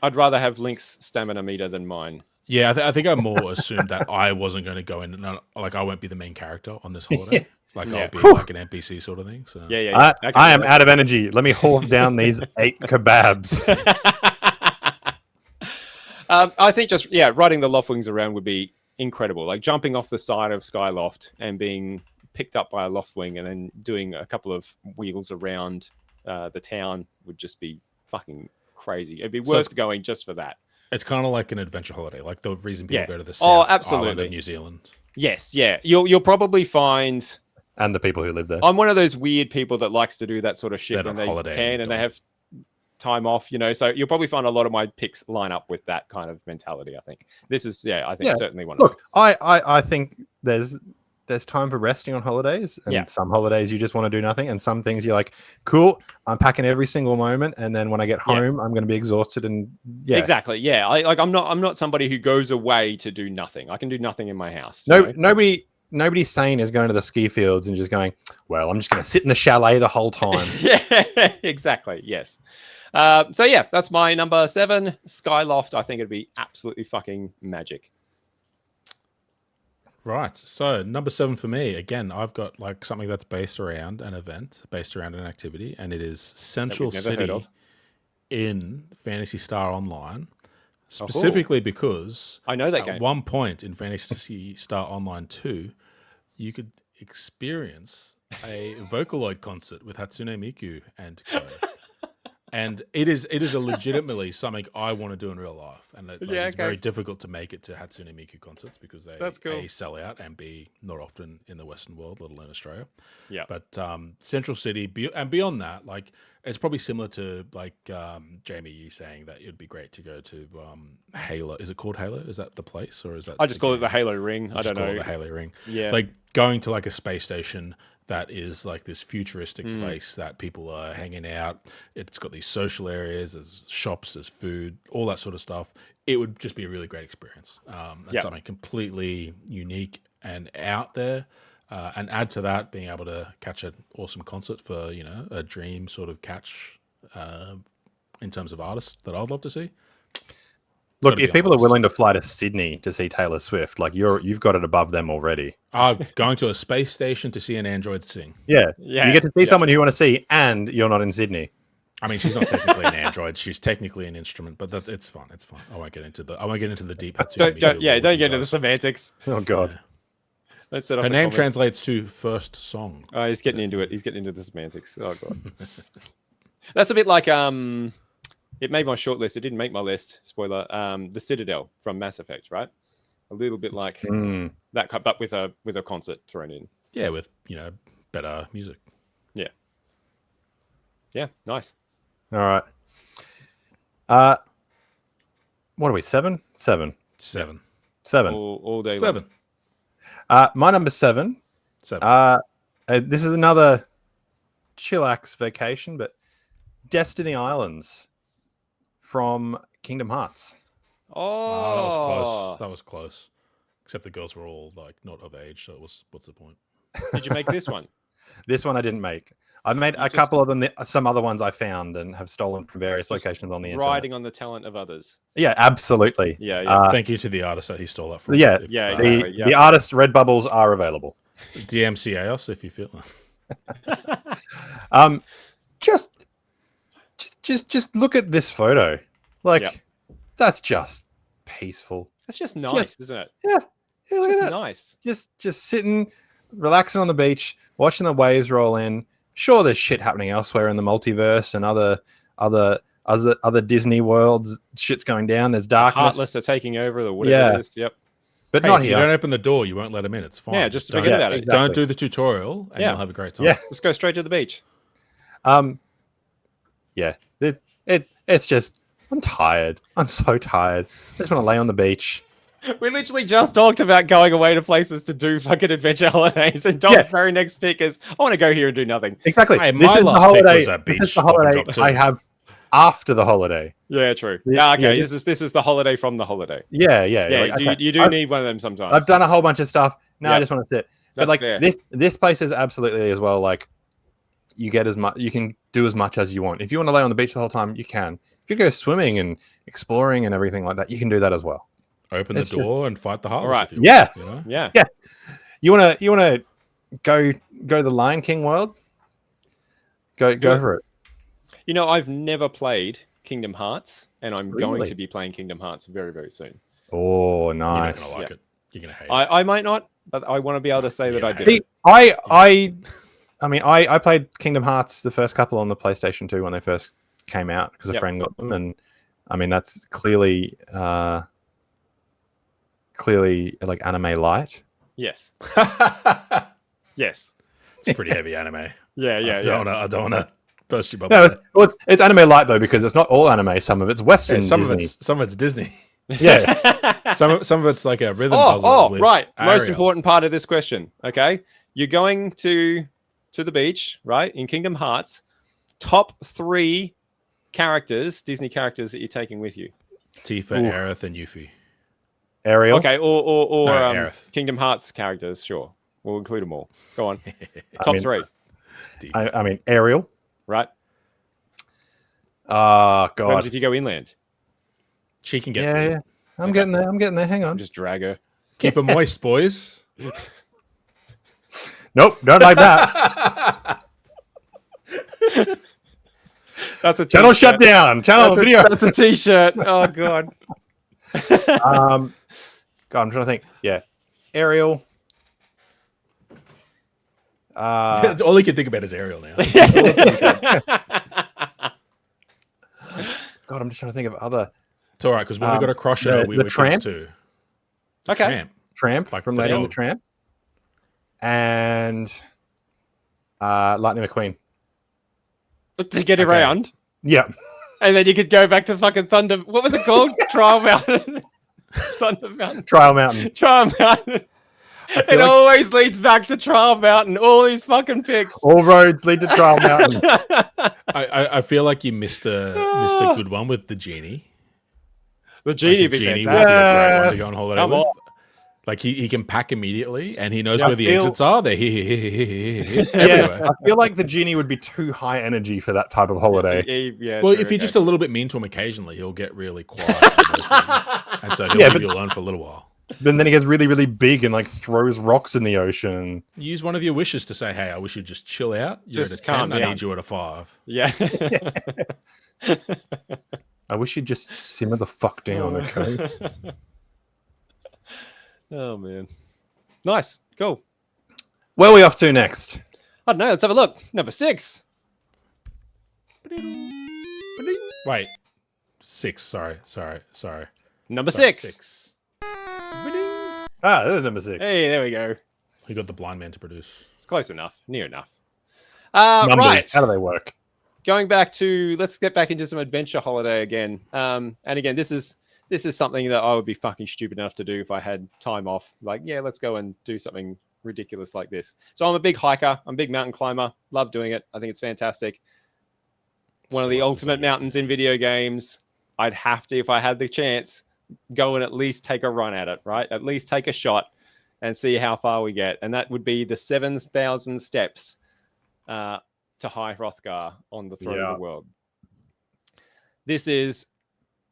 I'd rather have Link's stamina meter than mine. Yeah, I think I more assumed that I wasn't going to go in, like I won't be the main character on this holiday. Like I'll be like an NPC sort of thing. So yeah. I am out of energy. Let me hold down these 8 kebabs. I think just riding the Loftwings around would be incredible. Like jumping off the side of Skyloft and being picked up by a Loftwing and then doing a couple of wheels around the town would just be fucking crazy. It'd be worth going just for that. It's kind of like an adventure holiday, like the reason people go to the South Island of New Zealand. Yes, yeah. You'll probably find... And the people who live there. I'm one of those weird people that likes to do that sort of shit when they can, and they have... time off, so you'll probably find a lot of my picks line up with that kind of mentality. I think this is, I think certainly one of them. Look, I think there's time for resting on holidays, and some holidays you just want to do nothing, and some things you're like, cool, I'm packing every single moment, and then when I get home, I'm going to be exhausted. And exactly, I'm not somebody who goes away to do nothing. I can do nothing in my house. Nobody's sane is going to the ski fields and just going, well, I'm just going to sit in the chalet the whole time. Yeah, exactly. Yes. So that's my number 7, Skyloft. I think it'd be absolutely fucking magic. Right. So number 7 for me, again, I've got like something that's based around an event, based around an activity, and it is Central City in Phantasy Star Online, specifically because I know that game. At one point in Phantasy Star Online 2, you could experience a Vocaloid concert with Hatsune Miku and co. And it is a legitimately something I want to do in real life, and it's very difficult to make it to Hatsune Miku concerts because they A, sell out, and B, not often in the Western world, let alone Australia. Yeah. But Central City and beyond that, like it's probably similar to like Jamie, you saying that it'd be great to go to Halo. Is it called Halo? Is that the place, or is that? I just call it the Halo Ring. I don't know. The Halo Ring. Yeah. Like going to like a space station that is like this futuristic place that people are hanging out. It's got these social areas, there's shops, there's food, all that sort of stuff. It would just be a really great experience. That's something completely unique and out there. And add to that, being able to catch an awesome concert for, a dream sort of catch in terms of artists that I'd love to see. Look, if people are willing to fly to Sydney to see Taylor Swift, like you've got it above them already. Going to a space station to see an android sing. Yeah. You get to see someone you want to see, and you're not in Sydney. I mean, she's not technically an android; she's technically an instrument. But it's fun. It's fun. I won't get into the deep. Don't get into the semantics. Oh God. Let's set off Her name translates to first song. Oh, he's getting into it. He's getting into the semantics. Oh God. That's a bit like it made my short list. It didn't make my list. Spoiler. The Citadel from Mass Effect, right? A little bit like that, but with a concert thrown in. Yeah, with better music. Yeah. Yeah. Nice. All right. What are we? 7? 7. 7. 7. All day. 7. My number 7. 7. This is another chillax vacation, but Destiny Islands from Kingdom Hearts. Oh, that was close. Except the girls were all like not of age, so what's the point? Did you make this one? This one I didn't make. I made a couple of them. Some other ones I found and have stolen from various locations on the internet. Riding on the talent of others. Yeah, absolutely. Yeah. Thank you to the artist that he stole that from. Yeah, exactly. The artist Redbubbles are available. DMCA us if you feel. Just look at this photo. Like, that's just peaceful. That's just nice, isn't it? Yeah, look at that. Nice. Just sitting, relaxing on the beach, watching the waves roll in. Sure, there's shit happening elsewhere in the multiverse and other Disney worlds. Shit's going down. There's darkness. Heartless are taking over the whatever it is. Yep. But not here. If you don't open the door, you won't let them in. It's fine. Yeah, just forget about it. Don't do the tutorial, and you'll have a great time. Yeah, just go straight to the beach. Yeah. It's just, I'm tired. I'm so tired. I just want to lay on the beach. We literally just talked about going away to places to do fucking adventure holidays, and Dom's very next pick is, I want to go here and do nothing. Exactly. Hey, this is the holiday. This is the holiday I have after the holiday. Yeah, true. Okay, this is the holiday from the holiday. Yeah. Like, you do need one of them sometimes. I've done a whole bunch of stuff. Now I just want to sit. But like fair. this place is absolutely as well. Like, you get as much, you can do as much as you want. If you want to lay on the beach the whole time, you can. If you go swimming and exploring and everything like that, you can do that as well. Open the door and fight the Heartless. Right. If you want, Yeah. You wanna go to the Lion King world? Go for it. I've never played Kingdom Hearts, and I'm going to be playing Kingdom Hearts very, very soon. Oh, you're not nice. gonna like it. You're gonna hate it. I might not, but I want to be able to say that I did. See, I played Kingdom Hearts the first couple on the PlayStation 2 when they first came out because a friend got them, and I mean that's clearly like anime light. Yes. Yes. It's pretty heavy anime. Yeah. I don't wanna Burst your bubble. No, it's anime light though because it's not all anime. Some of it's Western. Yeah, some Disney. of it's Disney. Yeah. some of it's like a rhythm puzzle. Oh, with right. Most Ariel. important part of this question. Okay, you're going to the beach, right? In Kingdom Hearts, top 3 characters, Disney characters that you're taking with you. Tifa, Ooh. Aerith, and Yuffie. Ariel. Okay, or No, Aerith. Kingdom Hearts characters. Sure, we'll include them all. Go on. I Top mean, 3, I mean Ariel. right? God. Depends if you go inland. She can get Yeah, food. yeah. I'm getting there. Hang on. Just drag her. Keep her moist, boys. Nope, don't like that. That's a Channel t-shirt. shut down. Channel video. That's a t-shirt. Oh god. God, I'm trying to think. Yeah, Ariel. That's all he can think about is Ariel now. God, I'm just trying to think of other It's all right because when we got a crossover, we the were Tramp? too. Okay. Tramp Like from the Lady and the dog. Tramp, and Lightning McQueen. To get Okay. around. Yeah, And then you could go back to fucking Thunder. What was it called? Trial Mountain. Thunder Mountain. Trial Mountain. Trial Mountain. It like- always leads back to Trial Mountain. All these fucking picks. All roads lead to Trial Mountain. I feel like you missed a good one with the genie. The genie Like, be the genie fantastic. would be a great one to go on holiday Come with. on. Like he can pack immediately, and he knows Yeah, where the I feel- exits are. They're here, Yeah, everywhere. I feel like the genie would be too high energy for that type of holiday. Yeah, Well, true, if you're okay. just a little bit mean to him occasionally, he'll get really quiet, and so he'll Yeah, leave but- you alone for a little while. Then he gets really, really big and like throws rocks in the ocean. Use one of your wishes to say, "Hey, I wish you'd just chill out. You're Just at a 10. calm I down." need you at a 5." Yeah. I wish you'd just simmer the fuck down, okay? Oh man. Nice. Cool. Where are we off to next? I don't know. Let's have a look. Number 6. Wait, 6. Sorry. Number Sorry, 6. Ah, this is number 6. Hey, there we go. He got the blind man to produce. It's close enough. Near enough. Numbers. Right. How do they work? Going back to, let's get back into some adventure holiday again. And again, this is something that I would be fucking stupid enough to do if I had time off. Like, yeah, let's go and do something ridiculous like this. So I'm a big hiker. I'm a big mountain climber. Love doing it. I think it's fantastic. One of the ultimate mountains in video games. I'd have to, if I had the chance, go and at least take a run at it, right? At least take a shot and see how far we get. And that would be the 7,000 steps to High Hrothgar on the throne of the world. This is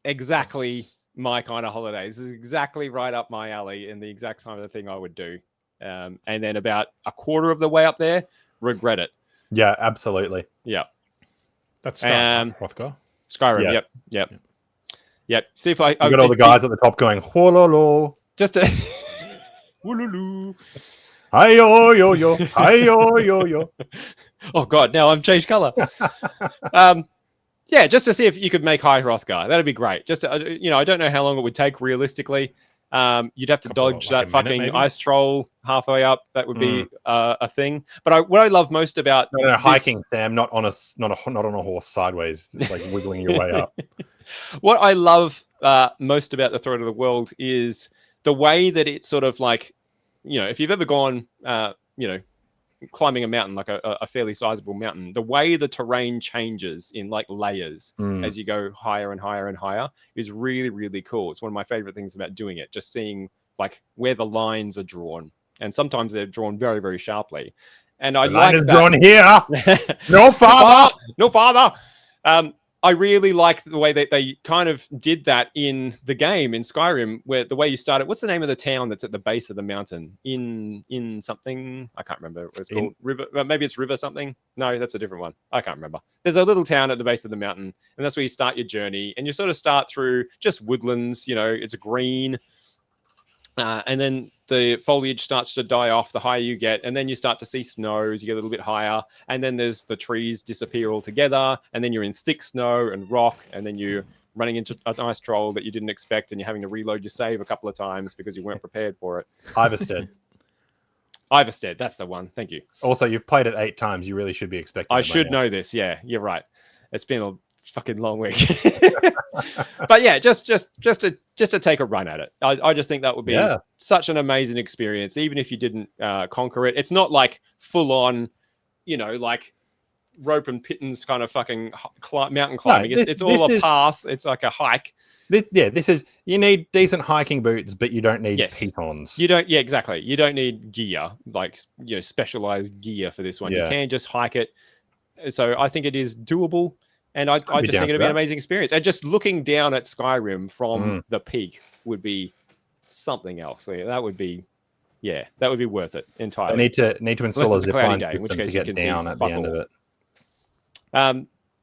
exactly my kind of holiday. This is exactly right up my alley and the exact kind of thing I would do. And then about a quarter of the way up there, regret it. Yeah, absolutely. Yeah. That's Hrothgar. Skyrim. Yeah. Yep. See if I You got all the guys at the top going, "Hololo, just a Wooloo. hi-yo, yo-yo, hi-yo, yo-yo." Oh god, now I'm changed color. Yeah, just to see if you could make High Hrothgar. That'd be great. Just to, I don't know how long it would take realistically. You'd have to dodge like that a minute, fucking maybe? ice troll halfway up. That would be a thing. But what I love most about No, this- hiking, Sam, not on a horse sideways, like wiggling your way up. What I love most about the Throne of the World is the way that it's sort of like, if you've ever gone, climbing a mountain, like a fairly sizable mountain, the way the terrain changes in like layers as you go higher and higher and higher is really, really cool. It's one of my favorite things about doing it, just seeing like where the lines are drawn. And sometimes they're drawn very, very sharply. And I The line like is that. drawn here. No father. No father. I really like the way that they kind of did that in the game in Skyrim, where the way you started. What's the name of the town that's at the base of the mountain? In something, I can't remember what it's called. River, maybe it's River something. No, that's a different one. I can't remember. There's a little town at the base of the mountain, and that's where you start your journey. And you sort of start through just woodlands. It's green. And then the foliage starts to die off the higher you get, and then you start to see snow as you get a little bit higher, and then there's the trees disappear altogether, and then you're in thick snow and rock, and then you're running into an ice troll that you didn't expect, and you're having to reload your save a couple of times because you weren't prepared for it. Harvested. Iverstead, that's the one. Thank you. Also, you've played it 8 times. You really should be expecting. I it by should now. know this. Yeah, you're right. It's been a fucking long week. But yeah, just to take a run at it. I just think that would be such an amazing experience, even if you didn't conquer it. It's not like full on, like rope and pittance kind of fucking mountain climbing. No, it's all a path. It's like a hike. This is, you need decent hiking boots, but you don't need pitons. You don't. Yeah, exactly. You don't need gear, like specialized gear for this one. You can just hike it. So I think it is doable, and I just think it'd be an amazing experience. And just looking down at Skyrim from the peak would be something else. So that would be worth it entirely. They need to install a zipline system in which case to you get can down at the end of it.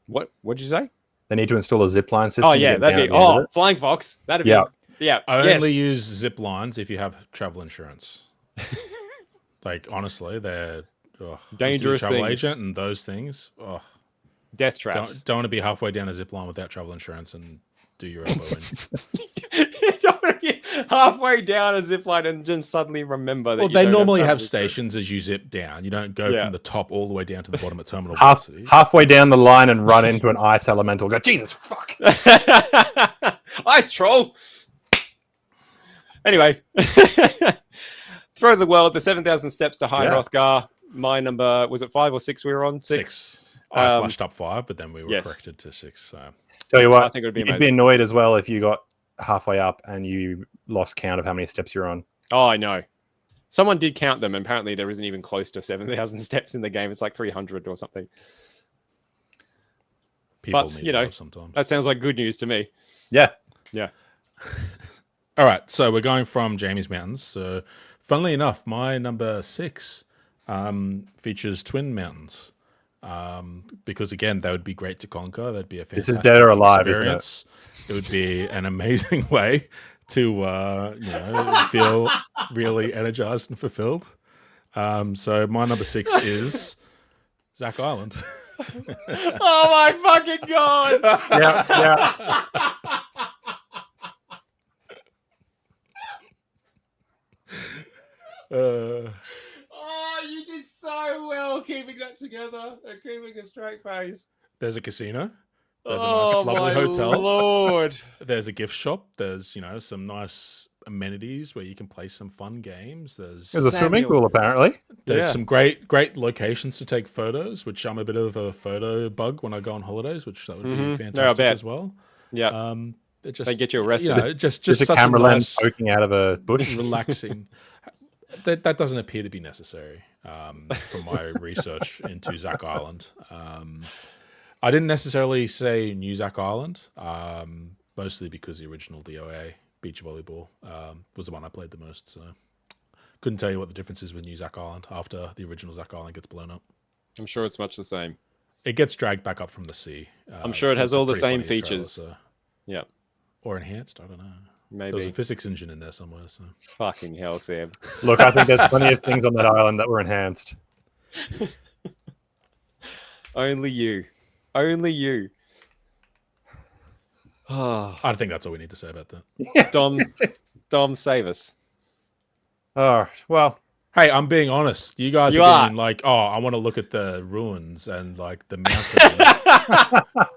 What did you say? They need to install a zipline system. Oh yeah, that'd be Flying Fox. That'd be Only use zip lines if you have travel insurance. Like honestly, they're dangerous travel things. Agent and those things. Oh, death traps. Don't want to be halfway down a zip line without travel insurance and do your elbow in. You don't want to be halfway down a zip line and just suddenly remember that. Well, they normally have stations as you zip down. You don't go from the top all the way down to the bottom at terminal velocity. Halfway down the line and run into an ice elemental. Go, Jesus fuck! Ice troll. Anyway, throw the world the 7,000 steps to High Hrothgar. My number was it 5 or 6? We were on 6. I flashed up 5, but then we were corrected to 6. So tell you what, I think it would be you'd be annoyed as well if you got halfway up and you lost count of how many steps you're on. Oh, I know. Someone did count them, and apparently there isn't even close to 7,000 steps in the game. It's like 300 or something. But sometimes that sounds like good news to me. Yeah. All right, so we're going from Jamie's Mountains. So, funnily enough, my number 6 features twin mountains. Because again, they would be great to conquer. That'd be a fantastic This is Dead or Alive, experience. Isn't it? It would be an amazing way to feel really energized and fulfilled. So my number 6 is Zack Island. Oh my fucking god! Yeah. Oh, you did so well keeping that together and keeping a straight face. There's a casino. There's a nice, lovely hotel. Lord. There's a gift shop. There's, some nice amenities where you can play some fun games. There's a swimming pool, apparently. There's some great locations to take photos, which I'm a bit of a photo bug when I go on holidays, which that would be fantastic as well. Yeah. They get you arrested. Just a camera lens poking out of a bush. Relaxing. That doesn't appear to be necessary from my research into Zack Island. I didn't necessarily say New Zack Island, mostly because the original DOA beach volleyball was the one I played the most. So couldn't tell you what the difference is with New Zack Island after the original Zack Island gets blown up. I'm sure it's much the same. It gets dragged back up from the sea. I'm sure it has all the same features. Yeah. Or enhanced, I don't know. Maybe. There's a physics engine in there somewhere. So fucking hell, Sam. Look, I think there's plenty of things on that island that were enhanced. Only you. Oh. I think that's all we need to say about that. Dom, save us. Oh, well. Hey, I'm being honest. You guys are being like, oh, I want to look at the ruins and like the mountain,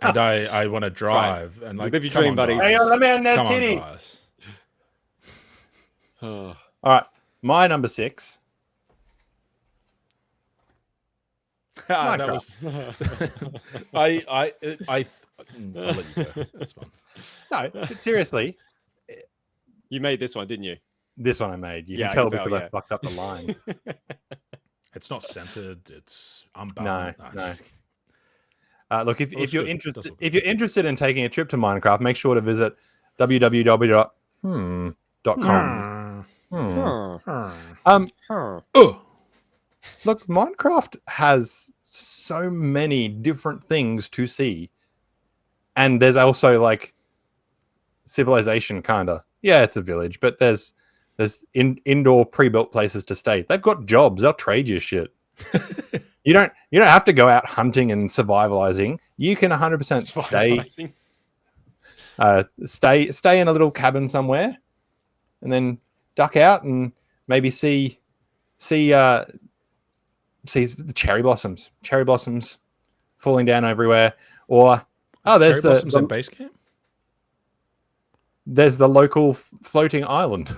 and I want to drive and like live your dream, buddy. Hey, let me on that titty. All right, my number 6. That was. I'll let you go. That's fine. No, but seriously, you made this one, didn't you? This one I made. You can tell because I fucked up the line. It's not centered. It's unbalanced. No. Look, if you're interested in taking a trip to Minecraft, make sure to visit www.com. Look, Minecraft has so many different things to see, and there's also like civilization, kinda. Yeah, it's a village, but there's indoor pre-built places to stay. They've got jobs. They'll trade you shit. You don't have to go out hunting and survivalizing. You can 100% stay in a little cabin somewhere, and then duck out and maybe see see the cherry blossoms falling down everywhere, or there's Cherry blossoms in base camp. there's the local floating island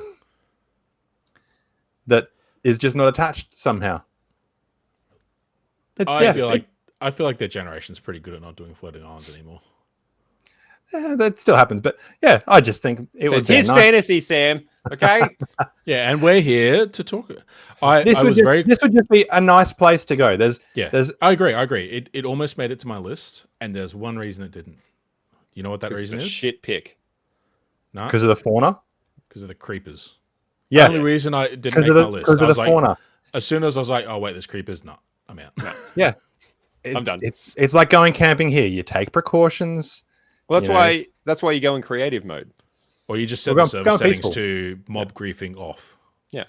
that is just not attached somehow. I feel like their generation's pretty good at not doing floating islands anymore. Yeah, that still happens, but yeah, I just think it was his fantasy, Sam. Okay. Yeah, and we're here to talk. This would just be a nice place to go. I agree. It almost made it to my list, and there's one reason it didn't. You know what that reason is? Shit pick. No, because of the fauna. Because of the creepers. Yeah. The only reason I didn't make my list. Because of the fauna. As soon as I was like, oh wait, there's creepers. No, I'm out. No. Yeah. I'm done. It's like going camping here. You take precautions. Well, that's why you go in creative mode. Or you just set the server settings to mob griefing off. Yeah.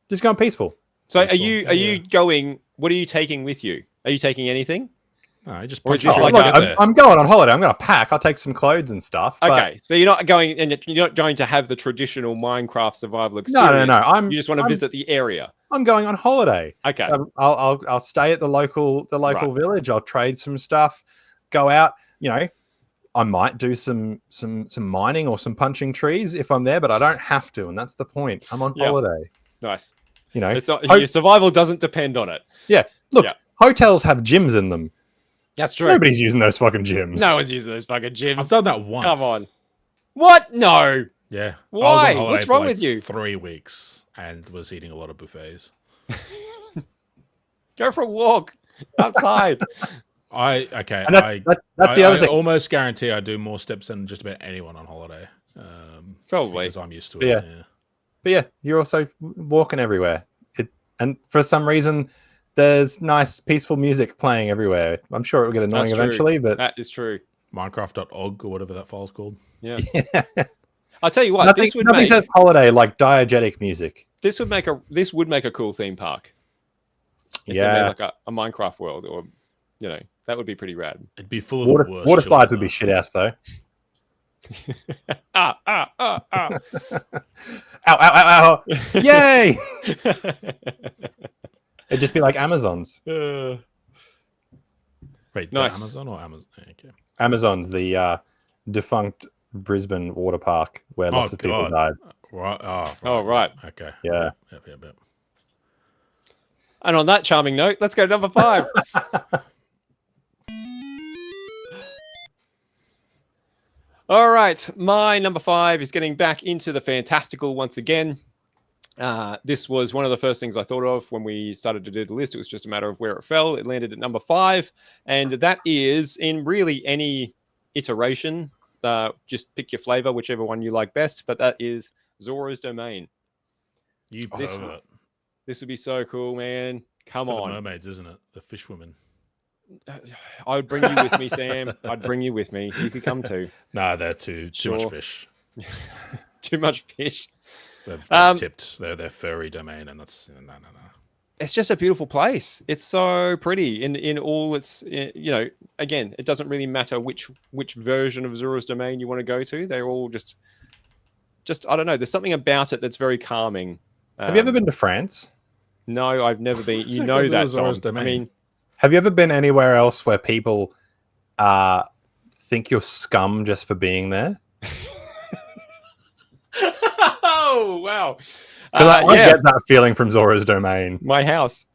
Just going peaceful. So are you going, what are you taking with you? Are you taking anything? No, I just I'm going on holiday. I'm going to pack. I'll take some clothes and stuff. Okay. So you're not going to have the traditional Minecraft survival experience. No. You just want to visit the area. I'm going on holiday. Okay. I'll stay at the local village. I'll trade some stuff, go out, I might do some mining or some punching trees if I'm there, but I don't have to, and that's the point. I'm on holiday. Nice. It's not, your survival doesn't depend on it. Yeah. Look, hotels have gyms in them. That's true. Nobody's using those fucking gyms. No one's using those fucking gyms. I've done that once. Come on. What? No. Yeah. Why? What's wrong with you? 3 weeks and was eating a lot of buffets. Go for a walk outside. That's the other thing. I almost guarantee I do more steps than just about anyone on holiday. Probably. Because I'm used to it. But yeah, you're also walking everywhere. And for some reason, there's nice, peaceful music playing everywhere. I'm sure it will get annoying eventually, but that is true. Minecraft.org or whatever that file's called. Yeah. I'll tell you what. Nothing says holiday like diegetic music. This would make a cool theme park. Like a Minecraft world, or that would be pretty rad. It'd be full of water slides would be shit ass though. Ow. Ow. Yay! It'd just be like Amazon's. Wait, nice. Amazon or Amazon? Okay. Amazon's the defunct Brisbane water park where lots of people died. Right. Right. Okay. Yeah. Yep. And on that charming note, let's go to number 5. All right, my number 5 is getting back into the fantastical once again. This was one of the first things I thought of when we started to do the list. It was just a matter of where it fell. It landed at number 5, and that is in really any iteration. Just pick your flavor, whichever one you like best, but that is Zora's Domain. This would be so cool, man. Come on. The mermaids, isn't it? The fish women. I would bring you with me, Sam. I'd bring you with me. You could come too. Nah, they're too much fish. Too much fish. They're tipped. They're furry domain, and that's no. It's just a beautiful place. It's so pretty in all its. Again, it doesn't really matter which version of Zora's Domain you want to go to. They're all just I don't know. There's something about it that's very calming. Have you ever been to France? No, I've never been. You know that, Dom. I mean. Have you ever been anywhere else where people think you're scum just for being there? Oh, wow. I get that feeling from Zora's Domain. My house.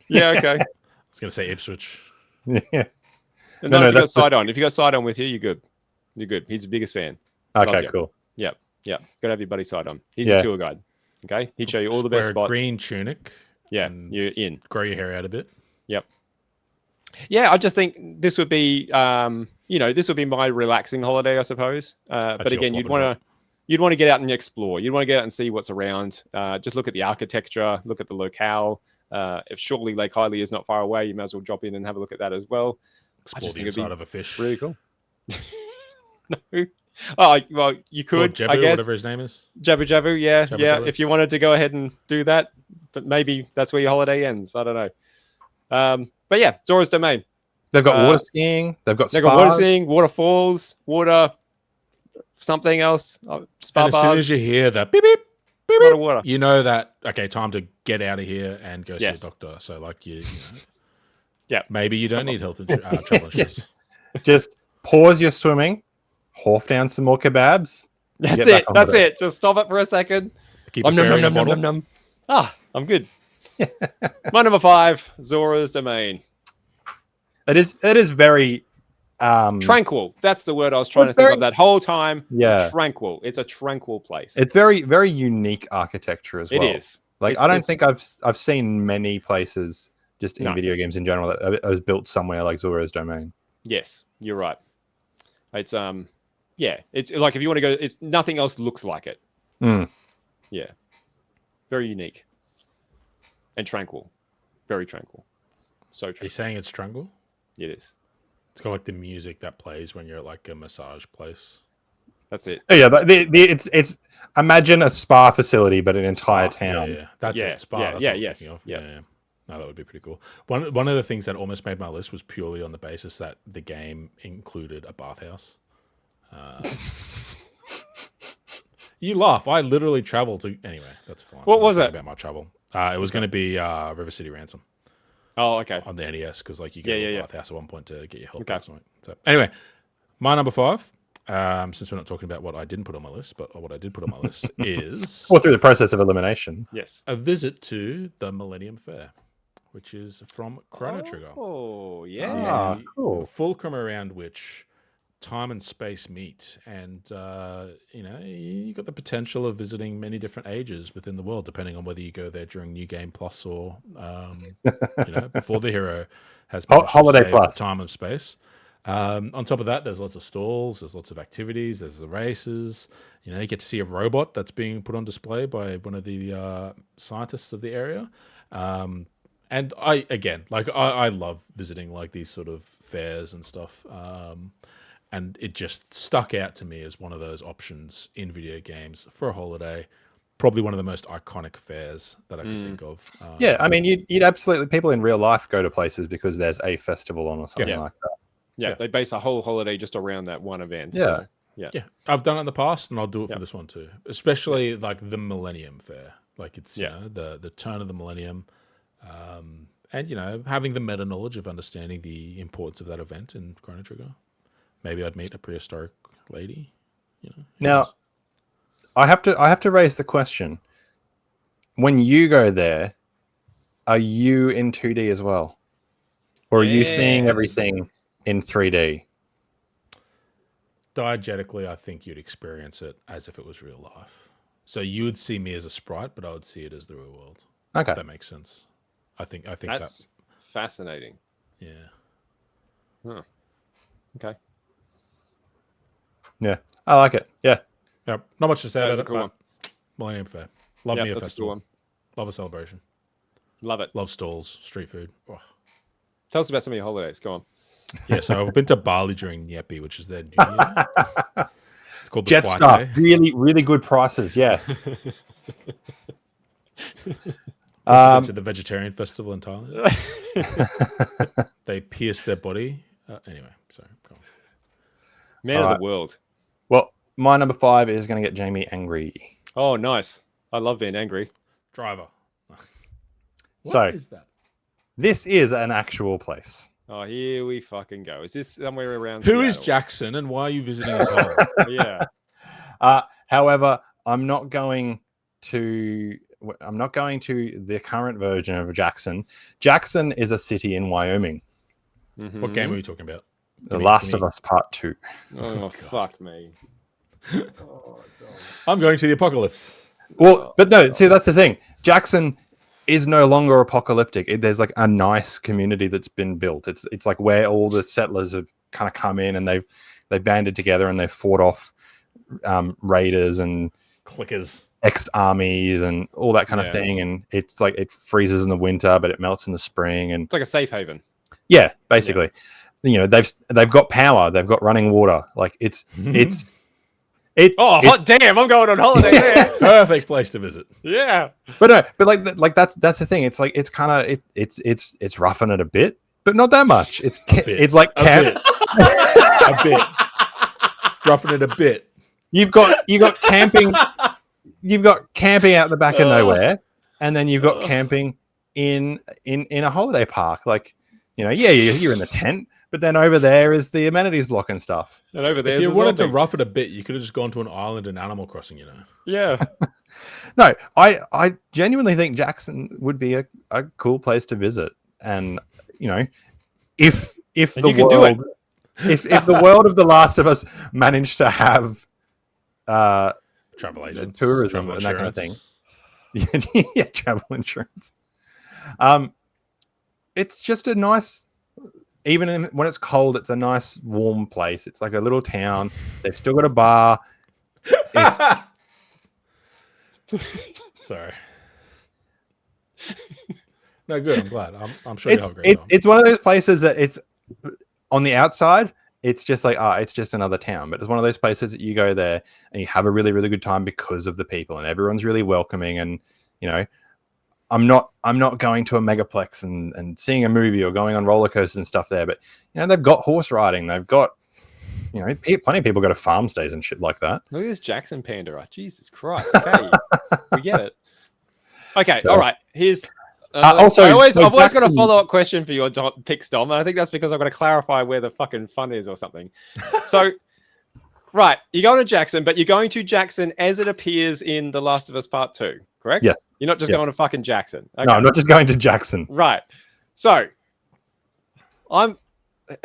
Yeah, okay. I was going to say Ipswich. Yeah. If you got Sidon. If you got Sidon with you, you're good. You're good. He's the biggest fan. Okay, cool. Yep. Got to have your buddy Sidon. He's a tour guide. Okay? He'd show you all the best spots. Green tunic. Yeah, you're in. Grow your hair out a bit. Yep. Yeah, I just think this would be, this would be my relaxing holiday, I suppose. But again, you'd want to get out and explore. You'd want to get out and see what's around. Just look at the architecture, look at the locale. If surely Lake Hylia is not far away, you might as well drop in and have a look at that as well. Explore the inside of a fish. Really cool. No. Oh, well, you could, Jabu, I guess. Whatever his name is. Jabu, yeah. Jabu. If you wanted to go ahead and do that, but maybe that's where your holiday ends. I don't know. But yeah, Zora's Domain. They've got water skiing. They've got water skiing, waterfalls, something else. Spa and as bars. soon as you hear that beep beep lot of water. You know that, okay, time to get out of here and go see a Yes. doctor. So, like, you know, Yeah. maybe you don't need travel insurance. Just pause your swimming, horf down some more kebabs. That's Get back it. on That's with it. Just stop it for a second. Keep a fairy in a bottle. num. Ah, I'm good. My number 5, Zora's Domain. It is very Tranquil. That's the word I was trying to think very- of that whole time. Yeah. Tranquil. It's a tranquil place. It's very, very unique architecture as well. It is. Like, It's- I don't it's- think I've seen many places just in No. video games in general that was built somewhere like Zora's Domain. Yes, you're right. It's yeah. It's like if you want to go, it's nothing else looks like it. Mm. Yeah. Very unique. And tranquil. Very tranquil. So Are you tranquil. saying it's tranquil? It is. It's got like the music that plays when you're at like a massage place. That's it. Oh, yeah, it's imagine a spa facility, but an entire Spa, town. Yeah. That's Yeah, it. Spa. yeah, That's yeah, what I'm yes, thinking of. yeah. Yeah. No, that would be pretty cool. One of the things that almost made my list was purely on the basis that the game included a bathhouse. You laugh. I literally traveled to. Anyway, that's fine. What I'm not was talking it? About my travel. It was going to be River City Ransom Oh, okay. on the NES because like you go Yeah, to yeah, a yeah. bathhouse at one point to get your health Okay. back. Or something. So anyway, my number 5. Since we're not talking about what I didn't put on my list, but what I did put on my list is Or through the process of elimination. Yes. a visit to the Millennium Fair, which is from Chrono Trigger. Oh, yeah. Ah, The cool. fulcrum around which time and space meet, and you got the potential of visiting many different ages within the world, depending on whether you go there during New Game Plus or before the hero has Holiday saved Plus. the time and space. On top of that, there's lots of stalls, there's lots of activities, there's the races. You get to see a robot that's being put on display by one of the scientists of the area. And I love visiting like these sort of fairs and stuff. And it just stuck out to me as one of those options in video games for a holiday. Probably one of the most iconic fairs that I could think of. Yeah, I mean, you'd absolutely, people in real life go to places because there's a festival on or something Yeah. like that. Yeah, they base a whole holiday just around that one event. Yeah. So, yeah. Yeah, I've done it in the past, and I'll do it Yeah. for this one too. Especially like the Millennium Fair, like it's Yeah. the turn of the millennium, and having the meta knowledge of understanding the importance of that event in Chrono Trigger. Maybe I'd meet a prehistoric lady. Who Now, knows? I have to raise the question. When you go there, are you in 2D as well? Or are you seeing Yes. everything in 3D? Diegetically, I think you'd experience it as if it was real life. So you would see me as a sprite, but I would see it as the real world. Okay. If that makes sense. I think That's fascinating. yeah. Okay. Yeah. I like it. Yeah. Yep. Not much to say That's about a cool it, but Millennium Fair. Love Yeah, me a that's a festival. cool one. Love a celebration. Love it. Love stalls, street food. Oh. Tell us about some of your holidays. Go on. Yeah, so I've been to Bali during Nyepi, which is their New Year. It's called the Jetstar. Kwaite. Really, really good prices. Yeah. Also went to the vegetarian festival in Thailand. They pierced their body. Anyway, sorry. Go on. Man of Alright. the world. Well, my number 5 is going to get Jamie angry. Oh, nice. I love being angry. Driver. So- What is that? This is an actual place. Oh, here we fucking go. Is this somewhere around Who is Seattle? Jackson and why are you visiting his home? Yeah. However, I'm not going to the current version of Jackson. Jackson is a city in Wyoming. What game are we talking about? The Last of Us Part 2. Oh, fuck me. I'm going to the apocalypse. Well, but no, see, that's the thing. Jackson is no longer apocalyptic. There's like a nice community that's been built. It's like where all the settlers have kind of come in and they've banded together and they've fought off raiders and Clickers. ex-armies and all that kind Yeah. of thing. And it's like it freezes in the winter, but it melts in the spring. And It's like a safe haven. yeah, basically, they've got power. They've got running water. Like it's Oh, hot damn! I'm going on holiday there. Perfect place to visit. Yeah. But no, but like that's the thing. It's like it's kind of it's roughing it a bit, but not that much. It's bit. it's like A bit. A bit. Roughing it a bit. you've got camping. you've got camping out the back of nowhere, and then you've got camping in a holiday park. Like, you're in the tent, but then over there is the amenities block and stuff. And over there, if you wanted to rough it a bit, you could have just gone to an island in Animal Crossing. Yeah. No, I genuinely think Jackson would be a cool place to visit, and if the world, if the world of The Last of Us managed to have travel agents, tourism, travel and that kind of thing, insurance. yeah, travel insurance. It's just a nice, even when it's cold, it's a nice warm place. It's like a little town. They've still got a bar. Sorry. No, good. I'm glad. I'm sure you'll have a great time. It's one of those places that it's on the outside. It's just like, it's just another town. But it's one of those places that you go there and you have a really, really good time because of the people, and everyone's really welcoming. And I'm not going to a megaplex and seeing a movie or going on roller coasters and stuff there. But they've got horse riding. They've got plenty of people go to farm stays and shit like that. Look at this Jackson Pandora. Jesus Christ. Okay. We get it. Okay. All right. Here's I've always got a follow-up question for your picks, Dom. And I think that's because I've got to clarify where the fucking fun is or something. So, right. You're going to Jackson, but you're going to Jackson as it appears in The Last of Us Part 2, correct? Yeah. You're not just going to fucking Jackson. Okay. No, I'm not just going to Jackson. Right. So, I'm,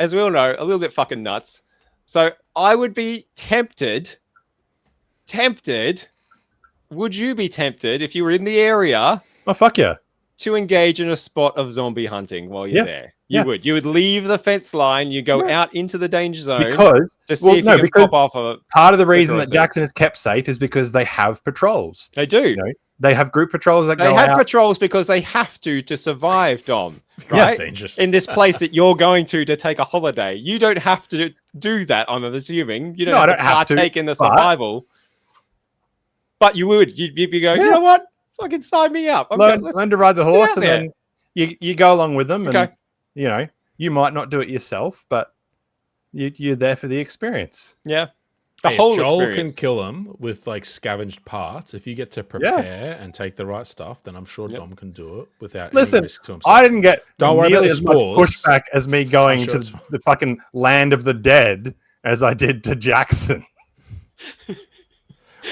as we all know, a little bit fucking nuts. So I would be tempted. Would you be tempted if you were in the area? Oh, fuck yeah. To engage in a spot of zombie hunting while you're there. You would leave the fence line. You go out into the danger zone to see if you can pop off a... Part of the reason that Jackson is kept safe is because they have patrols. They do. They have group patrols that go out. They have patrols because they have to survive, Dom. Right? In this place that you're going to take a holiday. You don't have to do that, I'm assuming. You don't have to partake in the survival. But you would. You'd be going, you know what? Fucking sign me up. Learn to ride the horse, and then you go along with them. And, you might not do it yourself, but you're there for the experience. Yeah. Joel can kill them with scavenged parts. If you get to prepare and take the right stuff, then I'm sure Dom can do it without any risk to himself. I didn't get nearly as much spores. pushback as me going to the fucking land of the dead as I did to Jackson.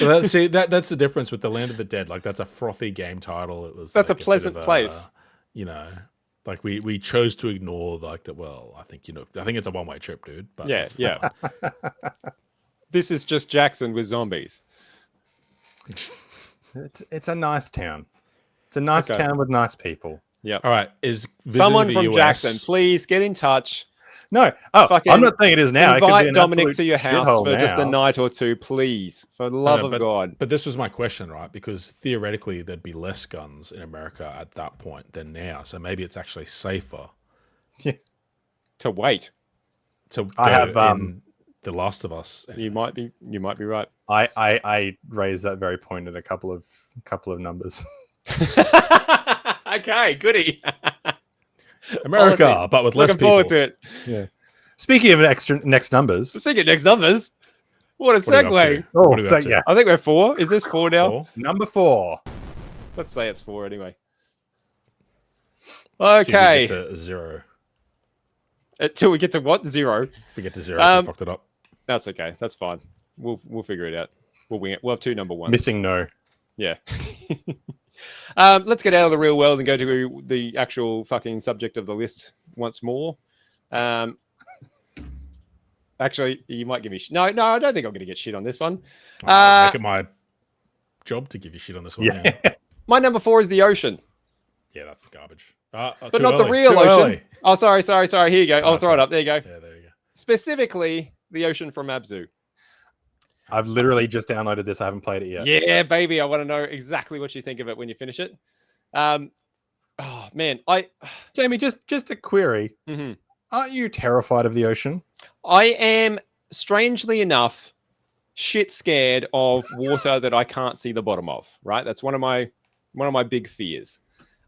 Well, that's the difference with the Land of the Dead. That's a frothy game title. That's a pleasant place. We chose to ignore that. Well, I think it's a one-way trip, dude. But yeah. This is just Jackson with zombies. It's a nice town. It's a nice town with nice people. Yeah. All right. Is someone from Jackson, please get in touch. No, I'm not saying it is now. Invite Dominic to your house for just a night or two, please. For the love of God. But this was my question, right? Because theoretically, there'd be less guns in America at that point than now. So maybe it's actually safer to wait. I have in The Last of Us. You might be right. I raised that very point in a couple of numbers. Okay, goody. America, Politics. but with less Looking people. forward to it. Yeah. Speaking of next numbers. Speaking of next numbers, what a segue. I think we're 4. Is this 4 now? 4? Number 4. Let's say it's 4 anyway. Okay. So we get to 0. Until we get to what? 0. If we get to 0, we fucked it up. That's okay. That's fine. We'll figure it out. We'll wing it. We'll have 2 number 1s. Missing no. Yeah. Let's get out of the real world and go to the actual fucking subject of the list once more. Actually, you might give me no, I don't think I'm going to get shit on this one. Make it my job to give you shit on this one. Yeah. My number 4 is the ocean. Yeah, that's garbage. But not the real ocean. Oh, sorry. Here you go. I'll throw it up. There you go. Yeah, there you go. Specifically, the ocean from Abzu. I've literally just downloaded this. I haven't played it yet. Yeah, baby. I want to know exactly what you think of it when you finish it. Oh man, Jamie, just a query. Mm-hmm. Aren't you terrified of the ocean? I am, strangely enough, shit scared of water that I can't see the bottom of. Right, that's one of my big fears.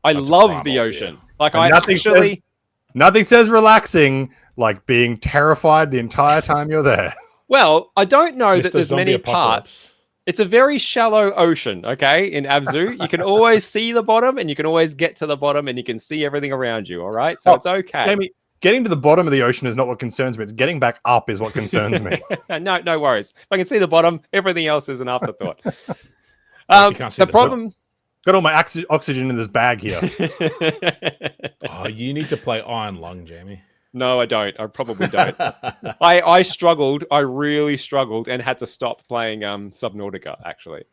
That's love the ocean. Fear. Nothing says relaxing like being terrified the entire time you're there. Well, I don't know that there's many parts. It's a very shallow ocean, okay? In Abzu, you can always see the bottom, and you can always get to the bottom, and you can see everything around you. All right, so it's okay. Jamie, getting to the bottom of the ocean is not what concerns me. It's getting back up is what concerns me. No worries. If I can see the bottom, everything else is an afterthought. You can't see The the problem. Got all my oxygen in this bag here. Oh, you need to play Iron Lung, Jamie. No, I don't. I probably don't. I struggled. I really struggled and had to stop playing Subnautica, actually.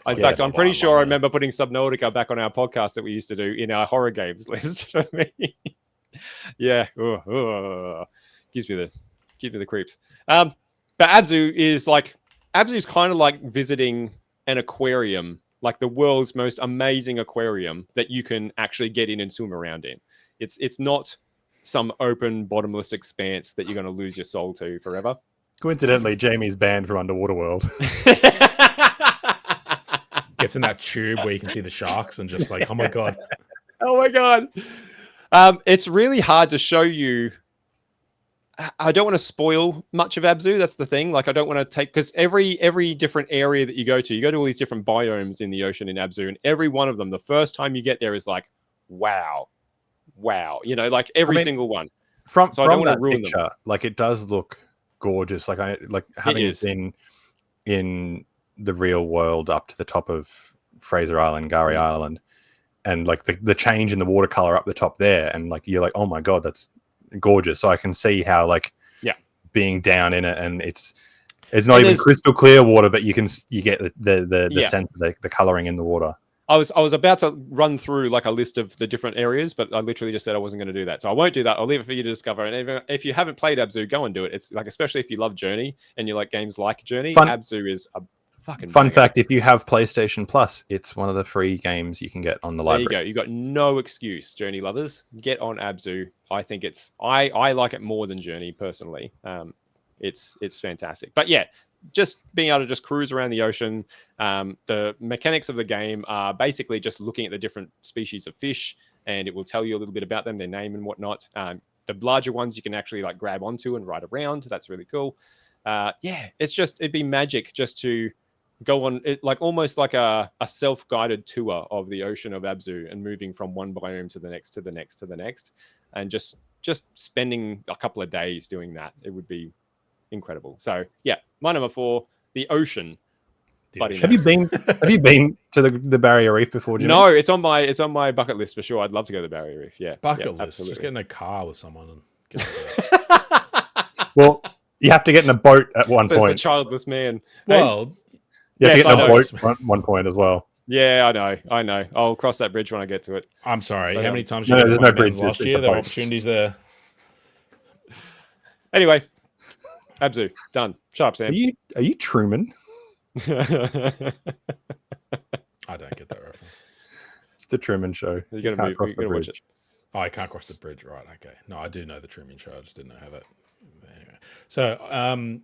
In fact, I'm pretty sure I remember putting Subnautica back on our podcast that we used to do in our horror games list for me. Yeah. Gives me the creeps. But Abzu's kind of like visiting an aquarium, like the world's most amazing aquarium that you can actually get in and swim around in. It's not some open bottomless expanse that you're going to lose your soul to forever. Coincidentally, Jamie's banned from Underwater World. Gets in that tube where you can see the sharks and just like, oh my god. Oh my god. It's really hard to show you. I don't want to spoil much of Abzu. That's the thing. Like, I don't want to take, because every different area that you go to all these different biomes in the ocean in Abzu, and every one of them, the first time you get there is like, wow. You know, like every single one. From I don't want that to ruin picture, them. like it does look gorgeous. Like having been in the real world up to the top of Fraser Island, Gari Island, and like the change in the watercolor up the top there, and like you're like, oh my god, that's gorgeous. So I can see how being down in it, and it's not even crystal clear water, but you get the sense of the coloring in the water. I was about to run through like a list of the different areas, but I literally just said I wasn't going to do that. So I won't do that. I'll leave it for you to discover. And if you haven't played Abzu, go and do it. It's like, especially if you love Journey and you like games like Journey, Abzu is a fucking fun fact. If you have PlayStation Plus, it's one of the free games you can get on the library. There you go. You got no excuse, Journey lovers. Get on Abzu. I think I like it more than Journey personally. It's fantastic. But yeah, just being able to just cruise around the ocean. The mechanics of the game are basically just looking at the different species of fish, and it will tell you a little bit about them, their name and whatnot. The larger ones you can actually like grab onto and ride around. That's really cool. It'd be magic just to go on it, like almost like a self-guided tour of the ocean of Abzu, and moving from one biome to the next, to the next, to the next, and just spending a couple of days doing that. It would be incredible. So yeah, my number 4, the ocean. Have you been to the Barrier Reef before, Jimmy? No, it's on my bucket list for sure. I'd love to go to the Barrier Reef. Yeah, bucket list. Absolutely. Just get in a car with someone and get Well, you have to get in a boat at one point. It's the childless man. Well, you have to get in a boat at one point as well. Yeah, I know. I'll cross that bridge when I get to it. I'm sorry. But, how many times you there's no bridge last year? There were opportunities there. Anyway, Abzu, done. Shut up, Sam. Are you Truman? I don't get that reference. It's the Truman Show. You gotta watch it. Oh, I can't cross the bridge, right? Okay. No, I do know the Truman Show. I just didn't know how that. Anyway, so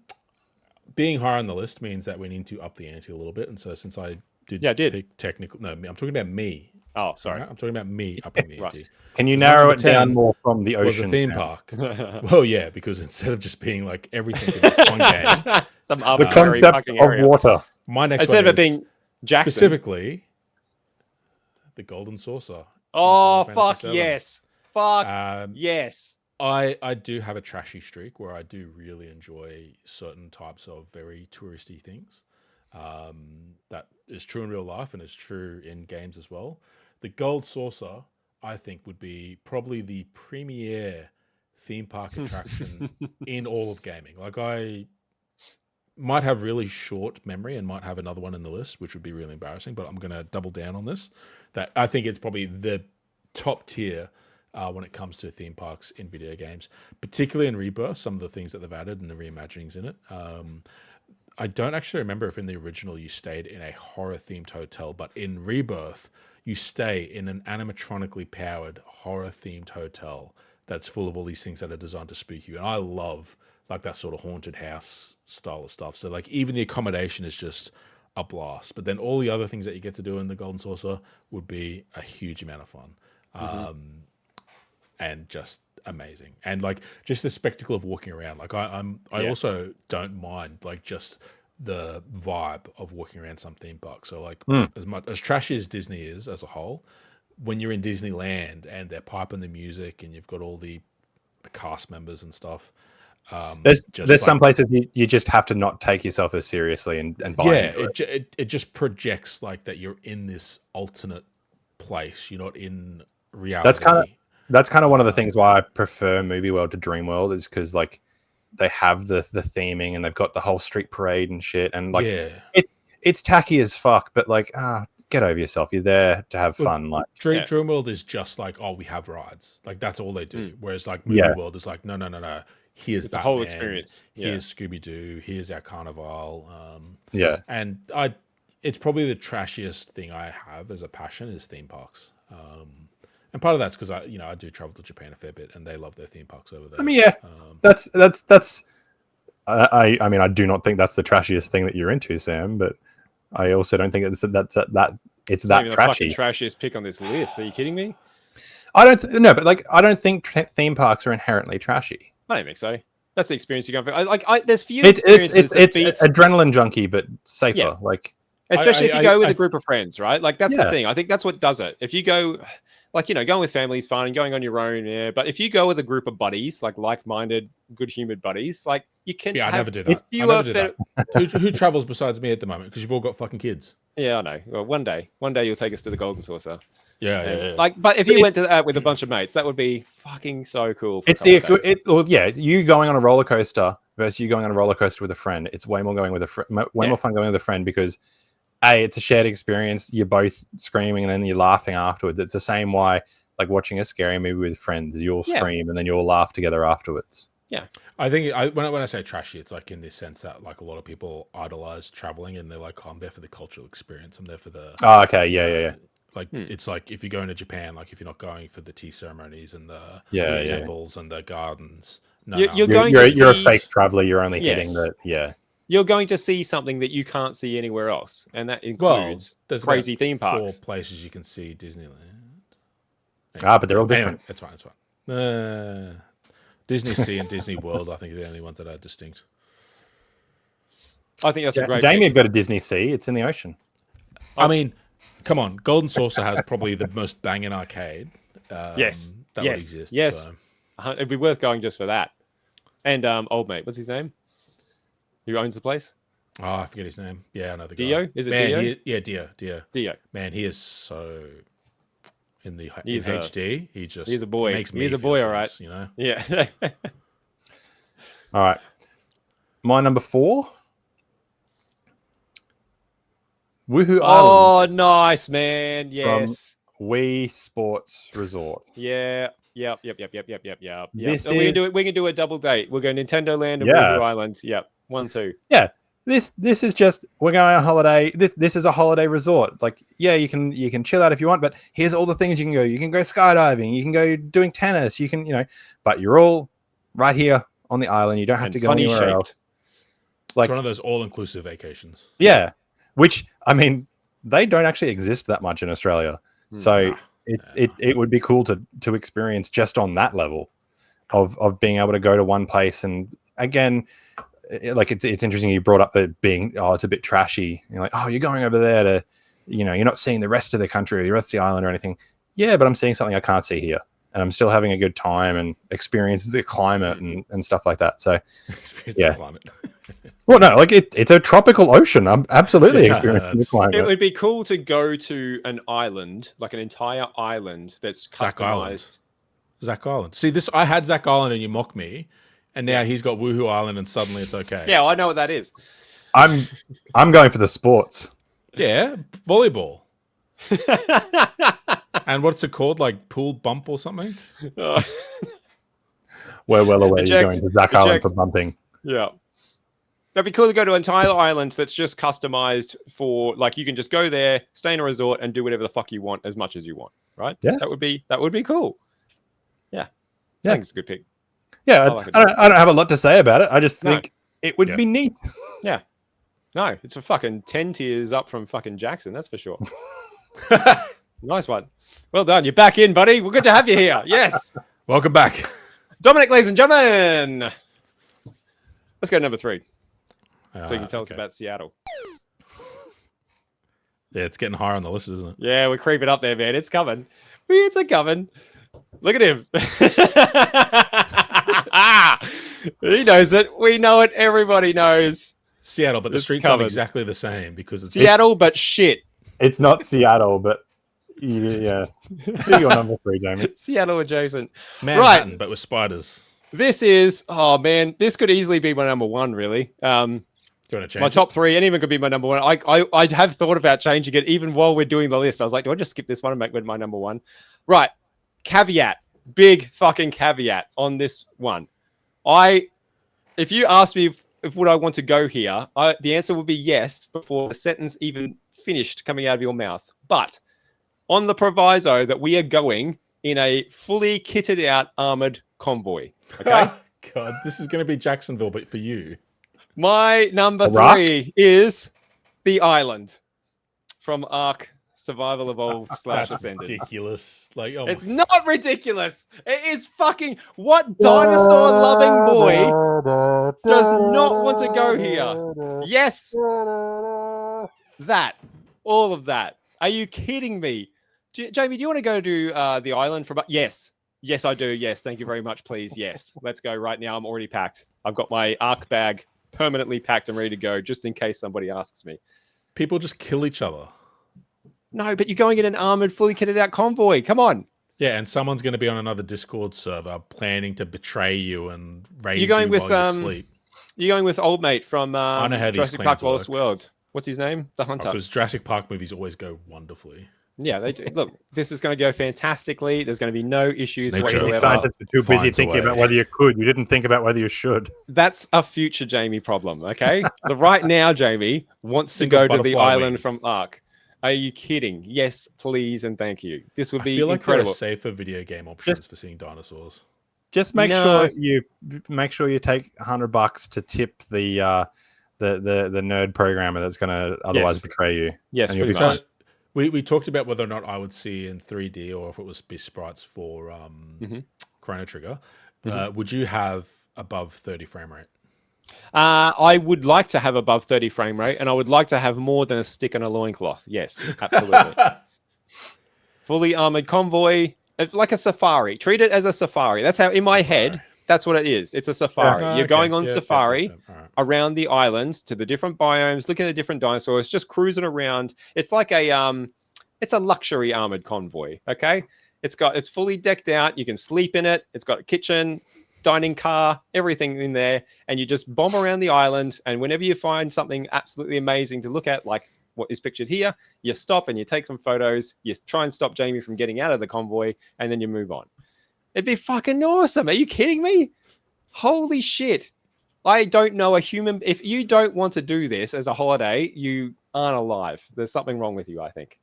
being higher on the list means that we need to up the ante a little bit. And so since I did pick technical, no, I'm talking about me. Oh, sorry. Right? I'm talking about me upping the ante. Can you narrow it down more from the ocean? Was a theme park. Well, yeah, because instead of just being like everything in this one game, the concept of water. My next instead one of it being Jackson. Specifically the Golden Saucer. Oh, fuck yes. Yes. I do have a trashy streak where I do really enjoy certain types of very touristy things. That is true in real life and is true in games as well. The Gold Saucer, I think, would be probably the premier theme park attraction in all of gaming. Like, I might have really short memory and might have another one in the list, which would be really embarrassing, but I'm going to double down on this. That I think it's probably the top tier when it comes to theme parks in video games, particularly in Rebirth, some of the things that they've added and the reimaginings in it. I don't actually remember if in the original you stayed in a horror-themed hotel, but in Rebirth, you stay in an animatronically powered horror-themed hotel that's full of all these things that are designed to spook you. And I love like that sort of haunted house style of stuff. So like even the accommodation is just a blast. But then all the other things that you get to do in the Golden Saucer would be a huge amount of fun. And just amazing. And like just the spectacle of walking around. Like I also don't mind like just the vibe of walking around some theme park. So like Mm. as much as trashy as Disney is as a whole, when you're in Disneyland and they're piping the music and you've got all the cast members and stuff. There's some places you just have to not take yourself as seriously and buy into it. It just projects like that you're in this alternate place. You're not in reality. That's kind of one of the things why I prefer Movie World to Dream World, is because like they have the theming and they've got the whole street parade and shit, and like it's tacky as fuck, but like get over yourself. You're there to have fun. Like Dream World is just like, oh, we have rides. Like that's all they do. Whereas like Movie World is like, no. Here's it's Batman, a whole experience. Here's Scooby Doo. Here's our carnival. And it's probably the trashiest thing I have as a passion is theme parks. And part of that's because I do travel to Japan a fair bit, and they love their theme parks over there. I mean, that's. I mean, I do not think that's the trashiest thing that you're into, Sam. But I also don't think it's that it's that even trashy. The fucking trashiest pick on this list. Are you kidding me? I don't no, but like I don't think theme parks are inherently trashy. I don't think so. That's the experience you're going for. There's few It's experiences adrenaline junkie, but safer. Yeah. Like especially if you go with a group of friends, right? Like that's the thing. I think that's what does it. If you go, like going with family is fine, going on your own, but if you go with a group of buddies, like-minded, good-humored buddies, like you can. Yeah, I never do that. Who travels besides me at the moment? Because you've all got fucking kids. Yeah, I know. Well, one day you'll take us to the Golden Saucer. Yeah. Like, but if you went to that with a bunch of mates, that would be fucking so cool. It's you going on a roller coaster versus you going on a roller coaster with a friend. It's way more going with more fun going with a friend because it's a shared experience. You're both screaming and then you're laughing afterwards. It's the same way like watching a scary movie with friends. You'll scream and then you'll laugh together afterwards. Yeah, I think when I say trashy, it's like in this sense that like a lot of people idolize traveling and they're like, oh, I'm there for the cultural experience. I'm there for the. Oh, okay, yeah. Like it's like if you're going to Japan, like if you're not going for the tea ceremonies and the temples and the gardens, you're a fake traveler. You're only hitting the You're going to see something that you can't see anywhere else, and that includes there's crazy theme parks. 4 places you can see Disneyland. Anyway, but they're all different. Anyway, it's fine. Disney Sea and Disney World, I think, are the only ones that are distinct. I think that's a great. Damien got a Disney Sea. It's in the ocean. I mean, come on, Golden Saucer has probably the most banging arcade. Yes. That would exist. Yes. So. It'd be worth going just for that. And old mate, what's his name? Who owns the place? Oh, I forget his name. Yeah, I know the guy. Dio? Is it Dio? Dio. Man, he is so in HD. He's a boy. He's a boy, all right. You know? Yeah. All right. My number 4. Woohoo Island. Oh, nice, man. Yes. Wii Sports Resort. Yeah. Yep. We can do a double date. We'll go Nintendo Land and Woohoo Island. Yep. 1, 2. Yeah. This is just we're going on holiday. This is a holiday resort. Like, yeah, you can chill out if you want, but here's all the things you can go. You can go skydiving, you can go doing tennis, you can, but you're all right here on the island. You don't have to go anywhere else. Like, it's one of those all-inclusive vacations. Yeah. Which, I mean, they don't actually exist that much in Australia. So it would be cool to experience just on that level of being able to go to one place. And again, like it's interesting you brought up the being, it's a bit trashy. You're like, you're going over there to, you're not seeing the rest of the country or the rest of the island or anything. Yeah, but I'm seeing something I can't see here. And I'm still having a good time and experience the climate and stuff like that. So experience the climate. Well, no, like it's a tropical ocean. I'm absolutely experiencing the climate. It would be cool to go to an island, like an entire island that's customized. Zach Island. See, I had Zach Island and you mock me, and now he's got Woohoo Island and suddenly it's okay. Yeah, I know what that is. I'm going for the sports. Yeah, volleyball. And what's it called? Like pool bump or something? We're well aware you're going to Zach Island for bumping. Yeah. That'd be cool to go to an entire island that's just customized for, like, you can just go there, stay in a resort, and do whatever the fuck you want as much as you want, right? Yeah. That would be cool. Yeah. I think it's a good pick. Yeah, I don't have a lot to say about it. I just think it would be neat. Yeah. No, it's a fucking 10 tiers up from fucking Jackson, that's for sure. Nice one. Well done. You're back in, buddy. We're good to have you here. Yes. Welcome back. Dominic, ladies and gentlemen. Let's go to number 3. so you can tell us about Seattle. Yeah, it's getting higher on the list, isn't it? Yeah, we're creeping up there, man. It's coming. It's a coming. Look at him. He knows it. We know it. Everybody knows. Seattle, but the It's streets covered. aren't exactly the same because it's Seattle, but shit. It's not Seattle, but yeah. Do your number 3, Jamie. Seattle adjacent. Manhattan, but with spiders. This is, oh man, this could easily be my number 1, really. Do you want to change My top 3, and even could be my number 1. I have thought about changing it even while we're doing the list. I was like, do I just skip this one and make it my number 1? Right. Caveat. Big fucking caveat on this one. If you asked me if would I want to go here, the answer would be yes before the sentence even finished coming out of your mouth. But on the proviso that we are going in a fully kitted out armored convoy. Okay. God, this is going to be Jacksonville, but for you. My number Iraq? 3 is The Island from Ark Survival Evolved / That's Ascended. ridiculous. Like, oh It's not ridiculous. It is fucking what dinosaur loving boy does not want to go here. Yes, that. All of that. Are you kidding me? Jamie, do you want to go to the island for... Yes. Yes, I do. Yes. Thank you very much, please. Yes. Let's go right now. I'm already packed. I've got my Ark bag permanently packed and ready to go just in case somebody asks me. people just kill each other. No, but you're going in an armored, fully kitted out convoy. Come on. Yeah, and someone's going to be on another Discord server planning to betray you and raid You're going you with, while you sleep. You're going with old mate from I know how these Jurassic clans Park Lost work. World. What's his name? The Hunter. Because Jurassic Park movies always go wonderfully. Yeah, they do. Look, this is going to go fantastically. There's going to be no issues Nature whatsoever. Scientists were too busy finds a thinking way. about whether you could. You didn't think about whether you should. That's a future Jamie problem, okay? The right now, Jamie wants to Single go to the butterfly island wing. from Ark. Are you kidding? Yes, please, and thank you. This would I be feel like incredible. there are safer video game options for seeing dinosaurs. Just make No. sure you take $100 to tip the nerd programmer that's going to otherwise Yes. betray you. Yes, and you'll pretty be much. So we talked about whether or not I would see in 3D or if it was be sprites for Chrono Trigger. Would you have above 30 frame rate? I would like to have above 30 frame rate, and I would like to have more than a stick and a loincloth. Yes, absolutely. Fully armored convoy, like a safari. Treat it as a safari. That's how, in my head, that's what it is. It's a safari. Oh, You're okay. going on Yeah, safari fair. All right. around the islands to the different biomes, looking at the different dinosaurs, just cruising around. It's like it's a luxury armored convoy. Okay, it's fully decked out. You can sleep in it. It's got a kitchen, dining car, everything in there, and you just bomb around the island. And whenever you find something absolutely amazing to look at, like what is pictured here, you stop and you take some photos. You try and stop Jamie from getting out of the convoy, and then you move on. It'd be fucking awesome. Are you kidding me? Holy shit. I don't know a human. If you don't want to do this as a holiday, you aren't alive. There's something wrong with you, I think.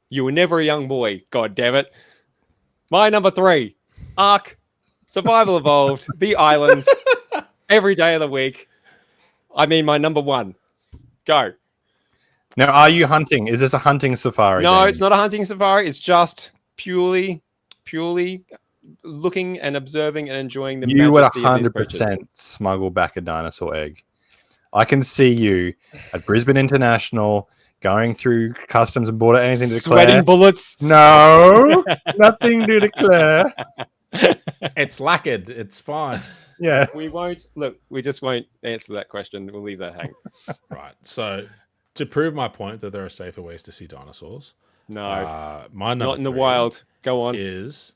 You were never a young boy. God damn it. My number 3, Ark, Survival Evolved, The Island, every day of the week. I mean, my number 1. Go. Now, are you hunting? Is this a hunting safari? No, Jamie? it's not a hunting safari. It's just purely looking and observing and enjoying the You would majesty of these creatures. 100% smuggle back a dinosaur egg. I can see you at Brisbane International going through customs and border. Anything to declare? Sweating bullets. No, nothing to declare. It's lacquered. It's fine. Yeah. We won't look. We just won't answer that question. We'll leave that hang. Right. So to prove my point that there are safer ways to see dinosaurs, No, my number not in the 3 wild. Go on. is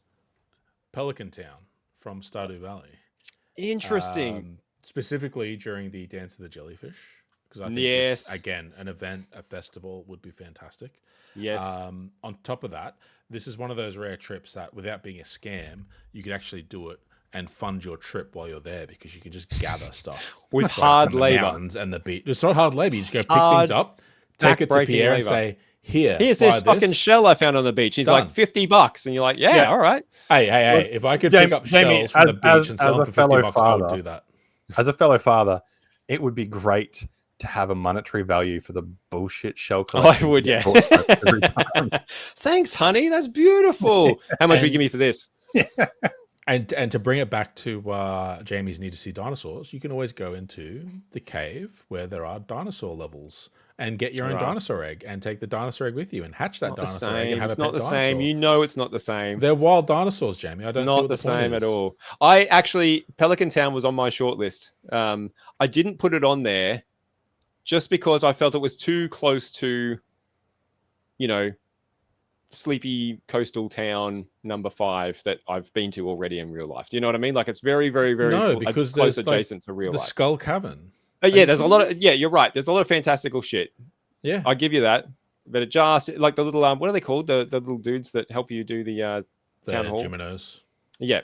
Pelican Town from Stardew Valley. Interesting. Specifically during the Dance of the Jellyfish, because I think Yes. this, again, an event, a festival would be fantastic. Yes. On top of that, this is one of those rare trips that, without being a scam, you could actually do it and fund your trip while you're there because you can just gather stuff With right hard from the labor. mountains and the beach. It's not hard labor. You just go pick Hard, things up, take it to back-breaking Pierre and labor. say, "Here, Here's buy this fucking shell I found on the beach. He's Done. like $50, and you're like, yeah, all right. Hey! If I could Jamie- pick up Jamie, shells from the as- beach and as sell a them for $50, fellow I would father, do that. As a fellow father, it would be great to have a monetary value for the bullshit shell collection. I would, you yeah. get bought every time. Thanks, honey. That's beautiful. How much will you give me for this? And to bring it back to Jamie's need to see dinosaurs, you can always go into the cave where there are dinosaur levels and get your own dinosaur egg and take the dinosaur egg with you and hatch that dinosaur egg and have It's a not pet the dinosaur. same. You know it's not the same. They're wild dinosaurs, Jamie. I don't see Not what the same point at is. all. I actually, Pelican Town was on my shortlist. I didn't put it on there just because I felt it was too close to, you know, sleepy coastal town number 5 that I've been to already in real life. Do you know what I mean? Like it's very, very, very because close there's adjacent to real the life. Skull Cavern. Yeah, there's a lot of you're right. There's a lot of fantastical shit. Yeah, I give you that. But it just like the little what are they called? The little dudes that help you do the town hall. Gymnos. Yeah.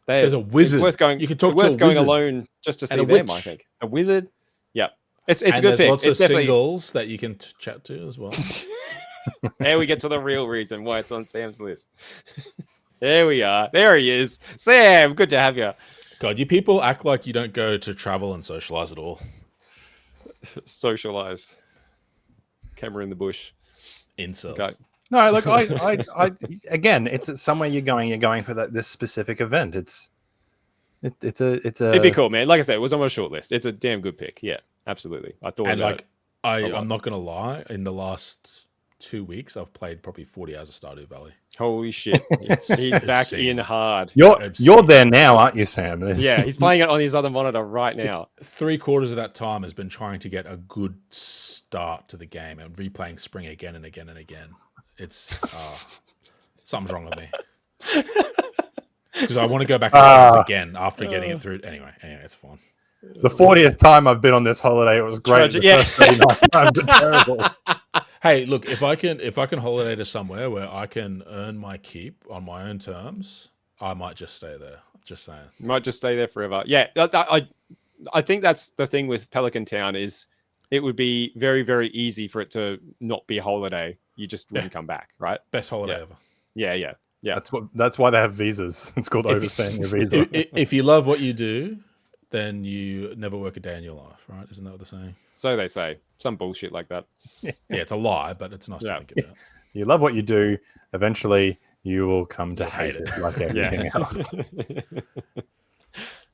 There's a wizard. It's worth going. You can talk it's to worth a going wizard alone just to see and a them. witch. I think a wizard. Yeah, it's a and good there's pick. lots It's of definitely. singles that you can chat to as well. There we get to the real reason why it's on Sam's list. There we are. There he is, Sam. Good to have you. God, you people act like you don't go to travel and socialize at all. Socialize. Camera in the bush. Incels. Okay. No, look, I again, it's somewhere you're going for this specific event. It's a. It'd be cool, man. Like I said, it was on my short list. It's a damn good pick. Yeah, absolutely. I thought. And about like, it. I'm not gonna lie. In the last 2 weeks, I've played probably 40 hours of Stardew Valley. Holy shit! He's back in hard. You're there now, aren't you, Sam? Yeah, he's playing it on his other monitor right now. 3/4 of that time has been trying to get a good start to the game and replaying Spring again and again and again. It's something's wrong with me because I want to go back again after getting it through. Anyway, it's fine. The 40th time I've been on this holiday, it was great. Tragic, the first 39 times are terrible. Hey, look, if I can holiday to somewhere where I can earn my keep on my own terms, I might just stay there. Just saying. Might just stay there forever. Yeah, I think that's the thing with Pelican Town is it would be very, very easy for it to not be a holiday. You just wouldn't come back, right? Best holiday ever. Yeah. That's why they have visas. It's called overstaying your visa. If you love what you do, then you never work a day in your life, right? Isn't that what they're saying? So they say. Some bullshit like that. Yeah, it's a lie, but it's nice to think about. You love what you do. Eventually, you will come to hate it like everything else. If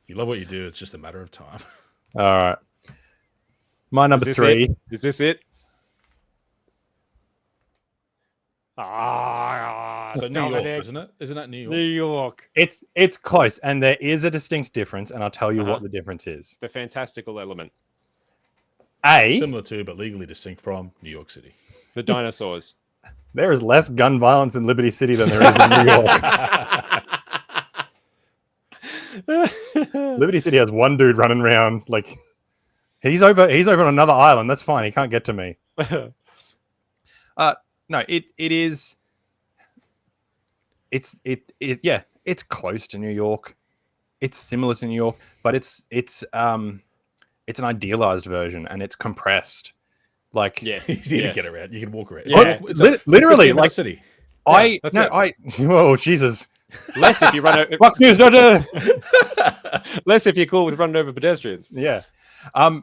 you love what you do, it's just a matter of time. All right. My number 3. Is this it? So New York, isn't it? Isn't that New York? New York. It's close, and there is a distinct difference, and I'll tell you what the difference is. The fantastical element. Similar to, but legally distinct from New York City. The dinosaurs. There is less gun violence in Liberty City than there is in New York. Liberty City has one dude running around like he's over on another island. That's fine. He can't get to me. No, it's close to New York. It's similar to New York, but it's an idealized version and it's compressed. Like easy to get around. You can walk around. Yeah. Literally, like city. Oh Jesus! Less if you run over. Fuck news, Less if you're cool with running over pedestrians. Yeah. I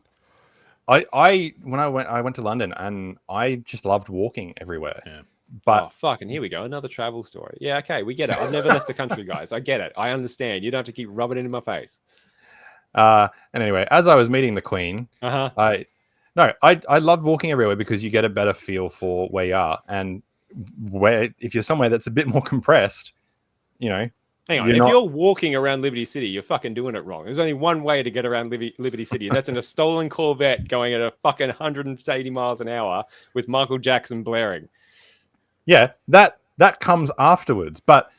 went to London and I just loved walking everywhere. Yeah. But fucking here we go, another travel story. Yeah, okay, we get it. I've never left the country, guys. I get it. I understand. You don't have to keep rubbing it in my face. And anyway, as I was meeting the Queen, I love walking everywhere because you get a better feel for where you are, and if you're somewhere that's a bit more compressed, you know. Hang on, you're walking around Liberty City, you're fucking doing it wrong. There's only one way to get around Liberty City, and that's in a stolen Corvette going at a fucking 180 miles an hour with Michael Jackson blaring. Yeah, that comes afterwards, but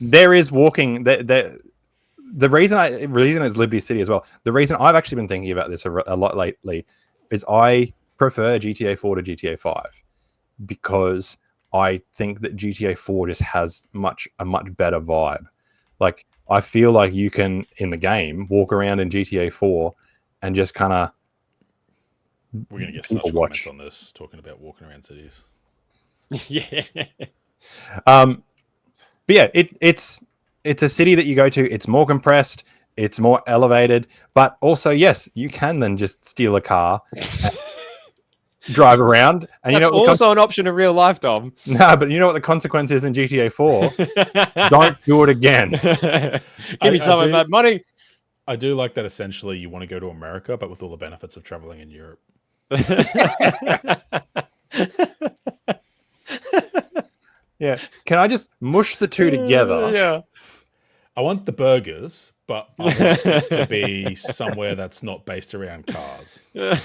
there is walking. The reason it's Liberty City as well. The reason I've actually been thinking about this a lot lately is I prefer GTA 4 to GTA 5 because I think that GTA 4 just has a much better vibe. Like I feel like you can in the game walk around in GTA 4 and just kind of. We're gonna get such comments on this talking about walking around cities. Yeah. But yeah, it's a city that you go to. It's more compressed. It's more elevated. But also, yes, you can then just steal a car drive around. And you That's know what also an option in real life, Dom. no, but you know what the consequence is in GTA 4? Don't do it again. Give me some of that money. I do like that essentially you want to go to America, but with all the benefits of traveling in Europe. Yeah. Can I just mush the two together? Yeah. I want the burgers, but I want it to be somewhere that's not based around cars. I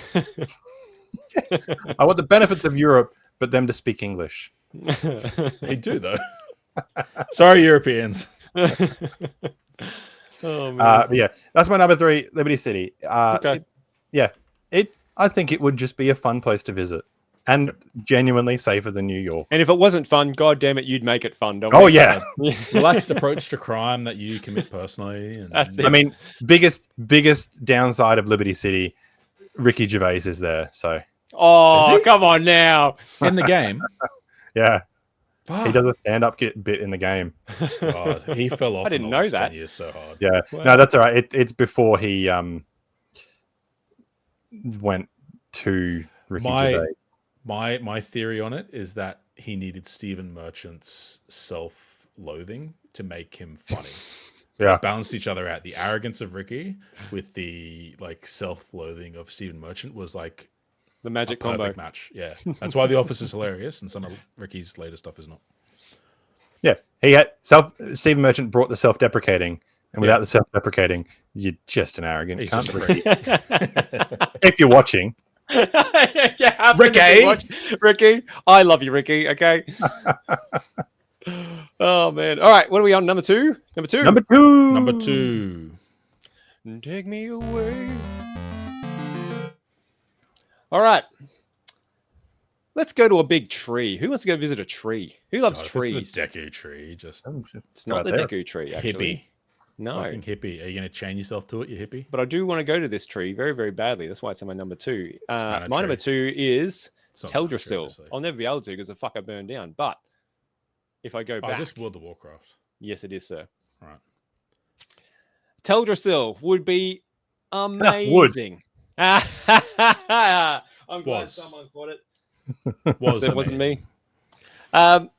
want the benefits of Europe, but them to speak English. They do, though. Sorry, Europeans. Oh man. But yeah, that's my number 3, Liberty City. Okay. I think it would just be a fun place to visit and genuinely safer than New York. And if it wasn't fun, god damn it, you'd make it fun, don't Oh we? yeah, Relaxed approach to crime that you commit personally. And That's it. I mean, biggest downside of Liberty City, Ricky Gervais is there. So Oh, Is he? come on now. in the game, yeah, fuck, he does a stand-up bit in the game. God, he fell off. I didn't in the know last that. 10 years so hard. Yeah, Wow. no, that's all right. It's before he went to Ricky Gervais. My theory on it is that he needed Stephen Merchant's self-loathing to make him funny. Yeah, Balanced each other out. The arrogance of Ricky with the like self-loathing of Stephen Merchant was like The a magic perfect combo. match. Yeah, that's why The Office is hilarious, and some of Ricky's later stuff is not. yeah. He had Stephen Merchant brought the self-deprecating, and without the self-deprecating, you're just an arrogant He's cunt. just a Ricky. If you're watching, Yeah, Ricky! Ricky, I love you, Ricky. Okay. Oh man. All right. What are we on? Number 2. Number 2. number 2. Number 2. Take me away. All right. Let's go to a big tree. Who wants to go visit a tree? Who loves trees? It's the Deku tree. Just It's not the Deku tree, actually. hippie. No. Fucking hippie. Are you going to chain yourself to it, you hippie? But I do want to go to this tree very, very badly. That's why it's on my number 2. Not a My number tree. 2 is It's not a tree, Teldrassil. obviously. I'll never be able to because the fuck I burned down. But if I go Oh, back, is this World of Warcraft? yes, it is, sir. Right. Teldrassil would be amazing. I'm glad Was. someone caught it. Was That wasn't amazing. me.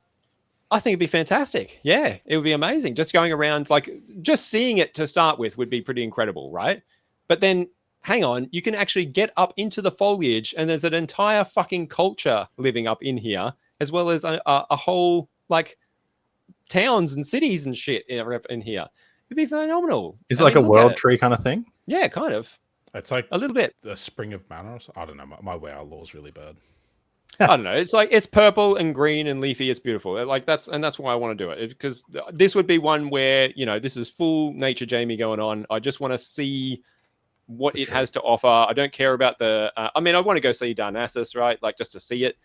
I think it'd be fantastic. Yeah, it would be amazing. Just going around, like, just seeing it to start with would be pretty incredible, right? But then, hang on, you can actually get up into the foliage, and there's an entire fucking culture living up in here, as well as a whole, like, towns and cities and shit in here. It'd be phenomenal. Is it I like mean, a look at world it. tree kind of thing? Yeah, kind of. It's like A little bit. the Spring of Mana. Or something. I don't know. My WoW law is really bad. I don't know. It's like it's purple and green and leafy. It's beautiful. Like that's why I want to do it, because this would be one where, you know, this is full nature Jamie going on. I just want to see what it has to offer. I don't care about the. I mean, I want to go see Darnassus, right? Like just to see it.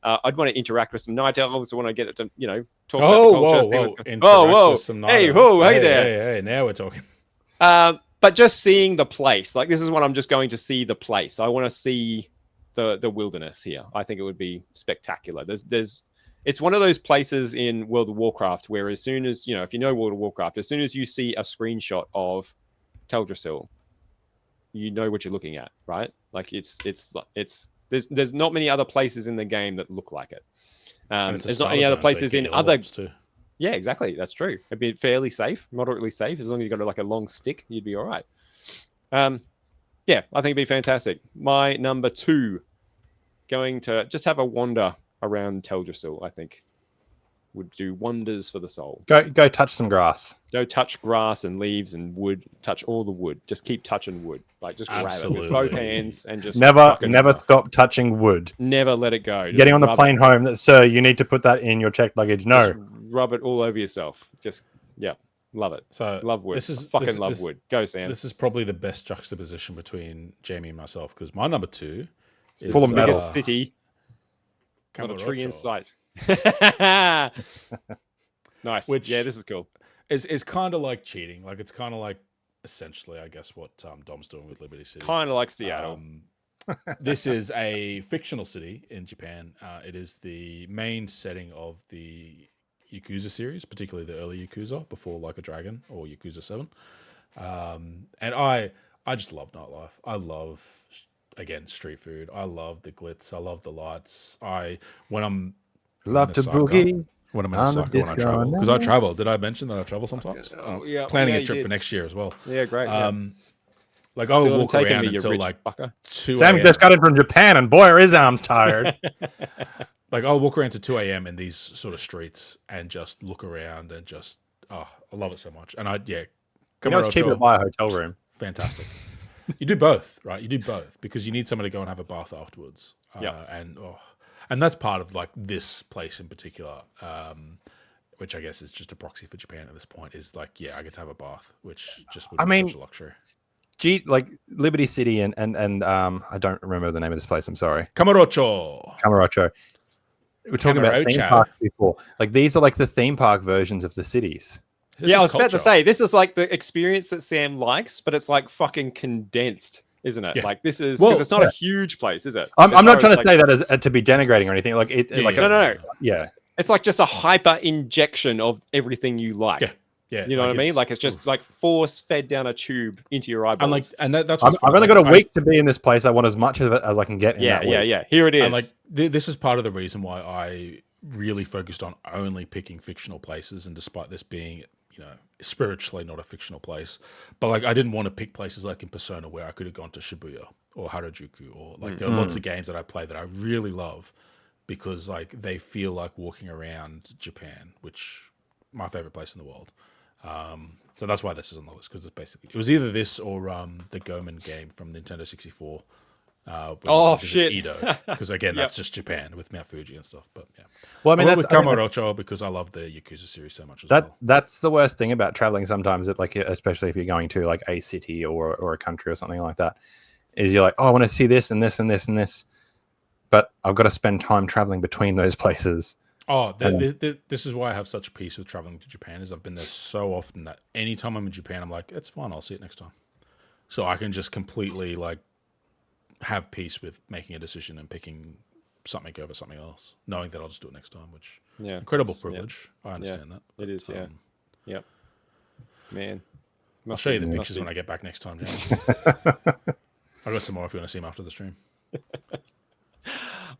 I'd want to interact with some night elves. I want to get it to, you know, talk about the culture. See what's going- Interact with some night Hey, elves. whoa, hey there. Hey, now we're talking. But just seeing the place, like this is what I'm just going to see the place. I want to see the wilderness here. I think it would be spectacular. It's one of those places in World of Warcraft where as soon as, you know, if you know World of Warcraft, as soon as you see a screenshot of Teldrassil, you know what you're looking at, right? Like it's there's not many other places in the game that look like it. There's not any other places in other. Too. Yeah, exactly. That's true. It'd be fairly safe, moderately safe. As long as you got like a long stick, you'd be all right. Yeah, I think it'd be fantastic. My number 2, going to just have a wander around Teldrassil, I think would do wonders for the soul. Go touch some grass. Go touch grass and leaves and wood. Touch all the wood. Just keep touching wood. Like just grab it with both hands and just Never stop touching wood. Never let it go. Just Getting on the rub plane it. home, that sir, you need to put that in your checked luggage. No, Just rub it all over yourself. Just love it. So Love wood. Love wood. Go Sam. This is probably the best juxtaposition between Jamie and myself, because my number 2 is full of metal. Biggest city. Not a tree in sight. Nice. Which- yeah, this is cool. Is kind of like cheating. Like it's kind of like essentially, I guess, what Dom's doing with Liberty City. Kind of like Seattle. This is a fictional city in Japan. It is the main setting of the Yakuza series, particularly the early Yakuza before Like a Dragon or Yakuza 7. And I just love nightlife. I love again, street food. I love the glitz. I love the lights. When I'm Love in to Osaka, boogie. when I'm in on the Osaka, when I disco travel, because I night. travel. Did I mention that I travel sometimes? Yeah, Planning yeah, a you trip did. for next year as well. Yeah, great. Yeah. Like I Still will haven't walk taken around me, you until rich like fucker. 2 Sam a.m. just got in from Japan, and boy, are his arms tired. Like I'll walk around to 2 a.m. in these sort of streets and just look around and just I love it so much. And You know, it's cheaper to buy a hotel room. fantastic. You do both, right? You do both because you need someone to go and have a bath afterwards. Yeah. And that's part of like this place in particular, which I guess is just a proxy for Japan at this point. Is like, yeah, I get to have a bath, which just would be such a luxury. Like Liberty City and I don't remember the name of this place. I'm sorry. Kamurocho. We're talking about theme parks before. Like these are like the theme park versions of the cities. I was about to say this is like the experience that Sam likes, but it's like fucking condensed, isn't it? Yeah. Like this is because it's not a huge place, is it? I'm not trying to say that as to be denigrating or anything. Like no. Yeah. It's like just a hyper injection of everything you like. Yeah, you know what I mean? Like it's just like force fed down a tube into your eyeballs. That's. I've only got a week to be in this place. I want as much of it as I can get. Yeah. Here it is. And like this is part of the reason why I really focused on only picking fictional places, and despite this being, spiritually not a fictional place, but like I didn't want to pick places like in Persona where I could have gone to Shibuya or Harajuku or like there are lots of games that I play that I really love because like they feel like walking around Japan, which my favorite place in the world. So that's why this is on the list because it was either this or the Goemon game from Nintendo 64. Shit! Edo, because again that's just Japan with Mount Fuji and stuff. But yeah, well, I mean, that's with Kamurocho because I love the Yakuza series so much as well. That's the worst thing about traveling sometimes. That like, especially if you're going to like a city or a country or something like that, is you're like, oh, I want to see this and this and this and this, but I've got to spend time traveling between those places. This is why I have such peace with traveling to Japan. Is I've been there so often that anytime I'm in Japan, I'm like, it's fine. I'll see it next time. So I can just completely like have peace with making a decision and picking something over something else, knowing that I'll just do it next time. Which incredible privilege. I understand that. It is. Yep. Man, I'll show you the pictures when I get back next time, James. I've got some more if you want to see them after the stream.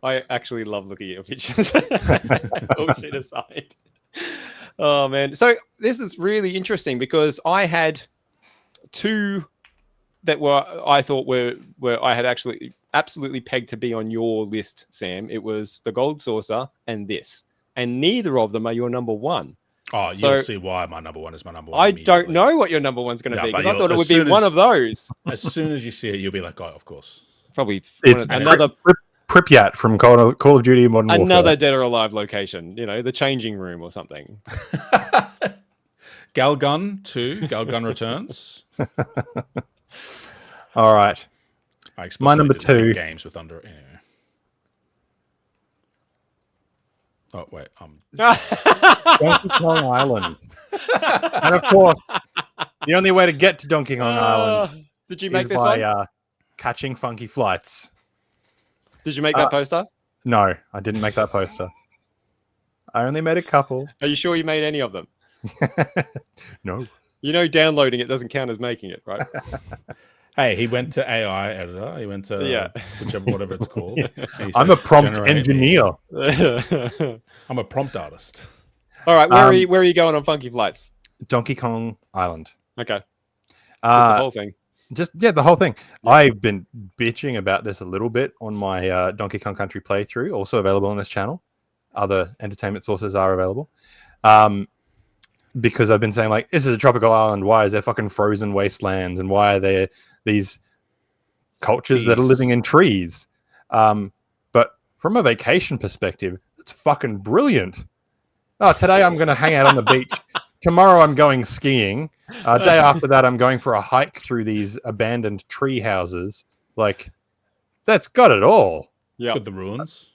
I actually love looking at your pictures. Bullshit aside. Oh man. So this is really interesting because I had two that I thought were I had actually absolutely pegged to be on your list, Sam. It was the Gold Saucer and this. And neither of them are your number one. Oh, so, you'll see why my number one is my number one. I don't know what your number one's going to be because I thought it would be one of those. As soon as you see it, you'll be like, oh, of course. Probably it's another Pripyat from Call of Duty Modern Warfare. Another Dead or Alive location, the changing room or something. Galgun 2, Galgun Returns. All right. My number two. Games with anyway. Oh, wait. Donkey Kong Island. And of course, the only way to get to Donkey Kong Island did you make this by one? Catching funky flights. Did you make that poster? No, I didn't make that poster. I only made a couple. Are you sure you made any of them? No. Downloading it doesn't count as making it, right? Hey, he went to AI editor. He went to whatever it's called. I'm a prompt engineer. I'm a prompt artist. All right, where are you going on Funky Flights? Donkey Kong Island. Okay. Just the whole thing. The whole thing. Yeah. I've been bitching about this a little bit on my Donkey Kong Country playthrough, also available on this channel. Other entertainment sources are available. Because I've been saying, like, this is a tropical island. Why is there fucking frozen wastelands? And why are there these cultures that are living in trees? But from a vacation perspective, it's fucking brilliant. Oh, today I'm going to hang out on the beach. Tomorrow I'm going skiing. Day after that, I'm going for a hike through these abandoned tree houses. Like, that's got it all. Yeah, got the ruins.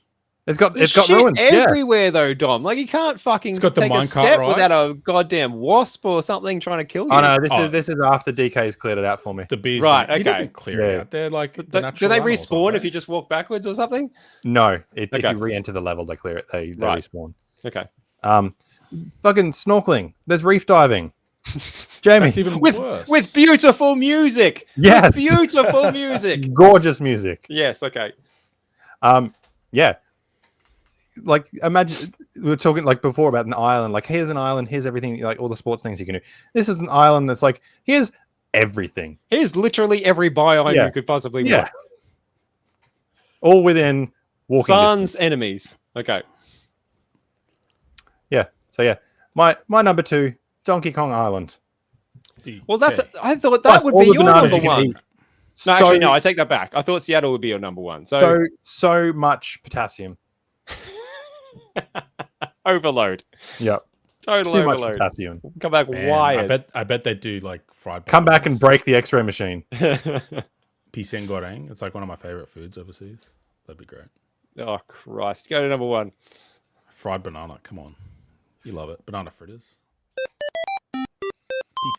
It's got ruins everywhere though, Dom. Like you can't fucking take a step without a goddamn wasp or something trying to kill you. Oh no, this is after DK's cleared it out for me. The bees, right? Okay, he doesn't clear it out. They're like, do they respawn if you just walk backwards or something? No, if you re-enter the level, they clear it. They respawn. Okay. Fucking snorkeling. There's reef diving. Jamie, That's even worse. with beautiful music. Yes. With beautiful music. gorgeous music. Yes. Okay. Yeah. Like imagine we were talking like before about an island. Like here's an island. Here's everything. Like all the sports things you can do. This is an island that's like here's everything. Here's literally every biome Yeah. you could possibly Yeah. want. All within walking Sun's distance. enemies. Okay. Yeah. So yeah, my number 2, Donkey Kong Island. Well, that's. Okay. I thought that Plus would all be the your bananas number you can one. eat. No, actually, no. I take that back. I thought Seattle would be your number one. So much potassium. Overload. Yep. Total Too much overload. potassium. Come back Man, wired. I bet they do like fried. Come back and bananas. break the X-ray machine. Pisang goreng. It's like one of my favorite foods overseas. That'd be great. Oh Christ! Go to number one. Fried banana. Come on, you love it. Banana fritters.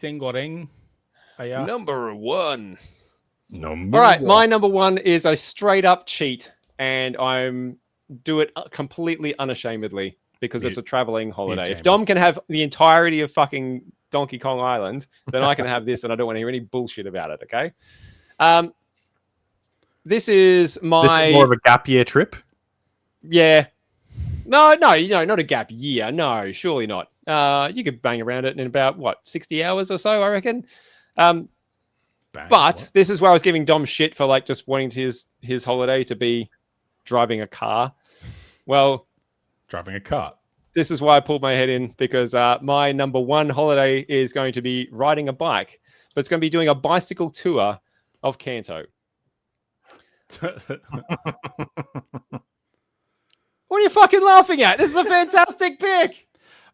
Pisang goreng. Aya. Number one. Number All right, one. my number one is a straight up cheat, and I'm do it completely unashamedly because it's a traveling holiday. If Jamie. Dom can have the entirety of fucking Donkey Kong Island, then I can have this, and I don't want to hear any bullshit about it. Okay. This is my This is more of a gap year trip. yeah. No, not a gap year. No, surely not. You could bang around it in about what 60 hours or so, I reckon. Bang. But What? this is where I was giving Dom shit for like just wanting his holiday to be driving a car. Well, Driving a cart. this is why I pulled my head in because my number one holiday is going to be riding a bike, but it's going to be doing a bicycle tour of Kanto. What are you fucking laughing at? This is a fantastic pick.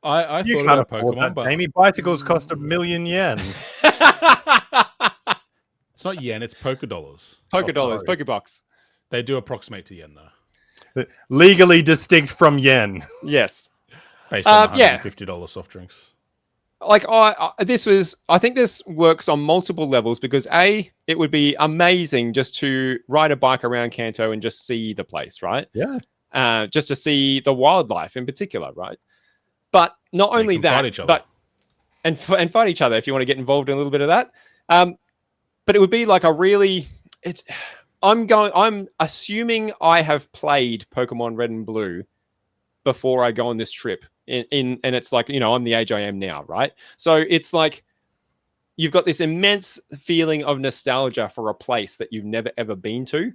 I You thought can't about afford Pokemon, that, but Jamie. Bicycles cost 1 million yen. it's not yen. It's polka dollars. Poker Oh, dollars, sorry. Pokebucks. They do approximate to yen though, Legally distinct from yen. Yes. based on Yeah. $150 soft drinks. Like I think this works on multiple levels because it would be amazing just to ride a bike around Kanto and just see the place, right? Yeah. Just to see the wildlife in particular, right? But not They only can that, fight each other. but and fight each other if you want to get involved in a little bit of that. But it would be like a really I'm assuming I have played Pokemon Red and Blue before I go on this trip. And it's like, I'm the age I am now, right? So it's like you've got this immense feeling of nostalgia for a place that you've never ever been to,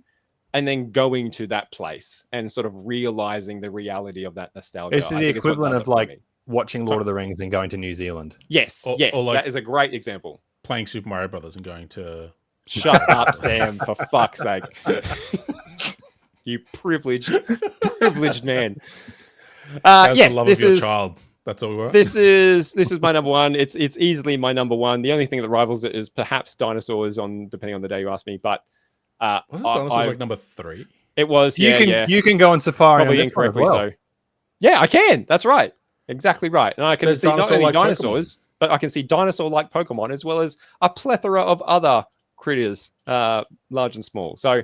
and then going to that place and sort of realizing the reality of that nostalgia. This is I the think what equivalent does of it for like me. watching Lord of the Rings and going to New Zealand. Yes, Or yes, like- that is a great example. Playing Super Mario Brothers and going to Shut up, Sam, for fuck's sake. You privileged man. That's Yes, the love this of your is child. That's all we're this is my number one. It's easily my number one. The only thing that rivals it is perhaps dinosaurs, depending on the day you ask me. But Wasn't dinosaurs like number 3? it was You can go on safari probably on this one as incorrectly well. so. Yeah, I can. That's right. Exactly right. And I can There's see not only dinosaur-like dinosaurs, but I can see dinosaur-like Pokemon as well as a plethora of other critters, large and small. So,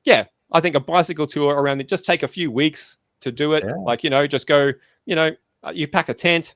yeah, I think a bicycle tour around it, just take a few weeks to do it. Yeah. Like, just go, you pack a tent,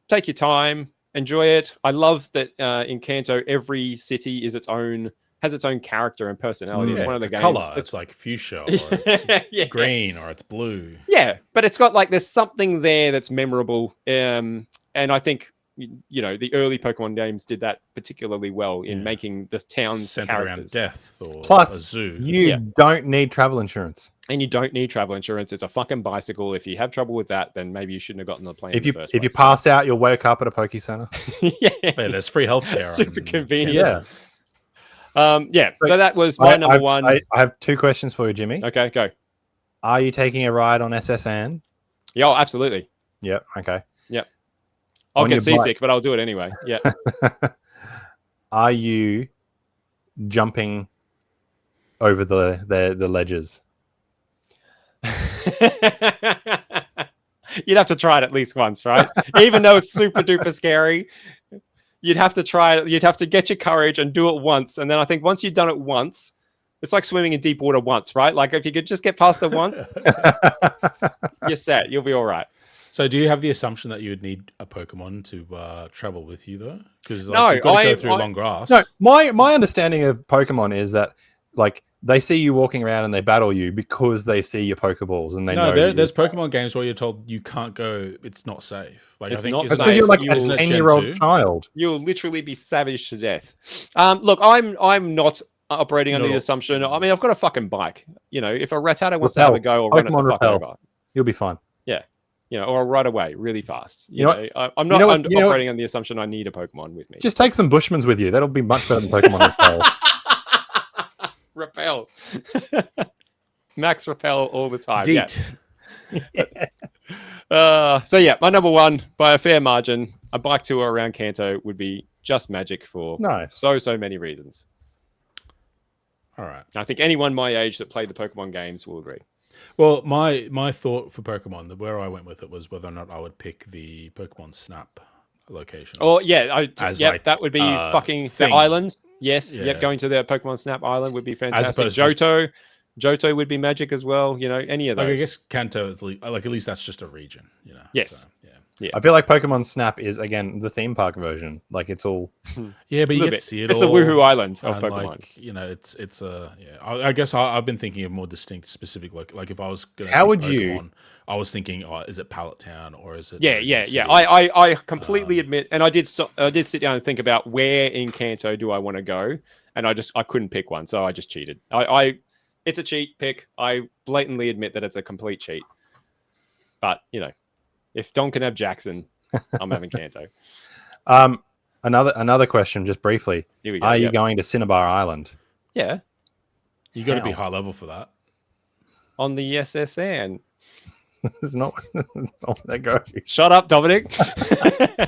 take your time, enjoy it. I love that in Kanto, every city has its own character and personality. It's one of the games. color. It's like fuchsia, or it's yeah. green, or it's blue. Yeah, but it's got like there's something there that's memorable, and I think the early Pokemon games did that particularly well in making the towns Centered characters. around death or a Plus, zoo. you don't need travel insurance. And you don't need travel insurance. It's a fucking bicycle. If you have trouble with that, then maybe you shouldn't have gotten the plane. If in you the first if you place. pass out, you'll wake up at a Poke Center. yeah, Yeah, there's free healthcare. super on convenient. Kansas. Yeah. So that was my number one. I have 2 questions for you, Jimmy. Okay, go. Are you taking a ride on SSN? Yeah, absolutely. Yep. Okay. I'll On get your bike. seasick, but I'll do it anyway. Yeah. Are you jumping over the ledges? You'd have to try it at least once, right? Even though it's super duper scary, you'd have to try it. You'd have to get your courage and do it once. And then I think once you've done it once, it's like swimming in deep water once, right? Like if you could just get past it once, you're set. You'll be all right. So, do you have the assumption that you would need a Pokemon to travel with you, though? Because No, you've got to go through long grass. No, my understanding of Pokemon is that like they see you walking around and they battle you because they see your Pokeballs and they know. There's Pokemon games where you're told you can't go; it's not safe. Like It's I think not it's safe. because you're like You a will- 10-year-old child. You'll literally be savaged to death. Look, I'm not operating under the No. assumption. I mean, I've got a fucking bike. You know, if a Rattata wants to have a Repel. go, I'll run it Pokemon the fuck Repel. over. You'll be fine. You know, or I'll ride away really fast. You know I'm not know what- you know what- operating on the assumption I need a Pokemon with me. Just take some Bushmans with you. That'll be much better than Pokemon Repel. Repel. Max repel all the time. Deet. So yeah, my number one by a fair margin, a bike tour around Kanto would be just magic for Nice. so many reasons. All right. I think anyone my age that played the Pokemon games will agree. Well, my thought for Pokemon, where I went with it was whether or not I would pick the Pokemon Snap location. Oh yeah, As, yep, like, that would be fucking thing. the islands. Yes, Yeah. yep, going to the Pokemon Snap Island would be fantastic. opposed to just- Johto would be magic as well. You know, any of those. Like, I guess Kanto is like at least that's just a region, you know. Yes. So, yeah. I feel like Pokemon Snap is again the theme park version. Like it's all Yeah, but you Little get bit. to see it It's all. the Woohoo Island of and, Pokemon. like, you know, it's yeah. I guess I've been thinking of more distinct, specific. Like if I was going How would you- I was thinking, is it Pallet Town or is it? Yeah. Meridian City? I completely admit, and I did sit down and think about where in Kanto do I want to go, and I couldn't pick one, so I just cheated. It's a cheat pick. I blatantly admit that it's a complete cheat. But you know, if Don can have Jackson, I'm having Kanto. another question, just briefly. Here we go. Are you yep. going to Cinnabar Island? Yeah, You got to be How? high level for that. on the SSN. It's not where that goes. Shut up, Dominic.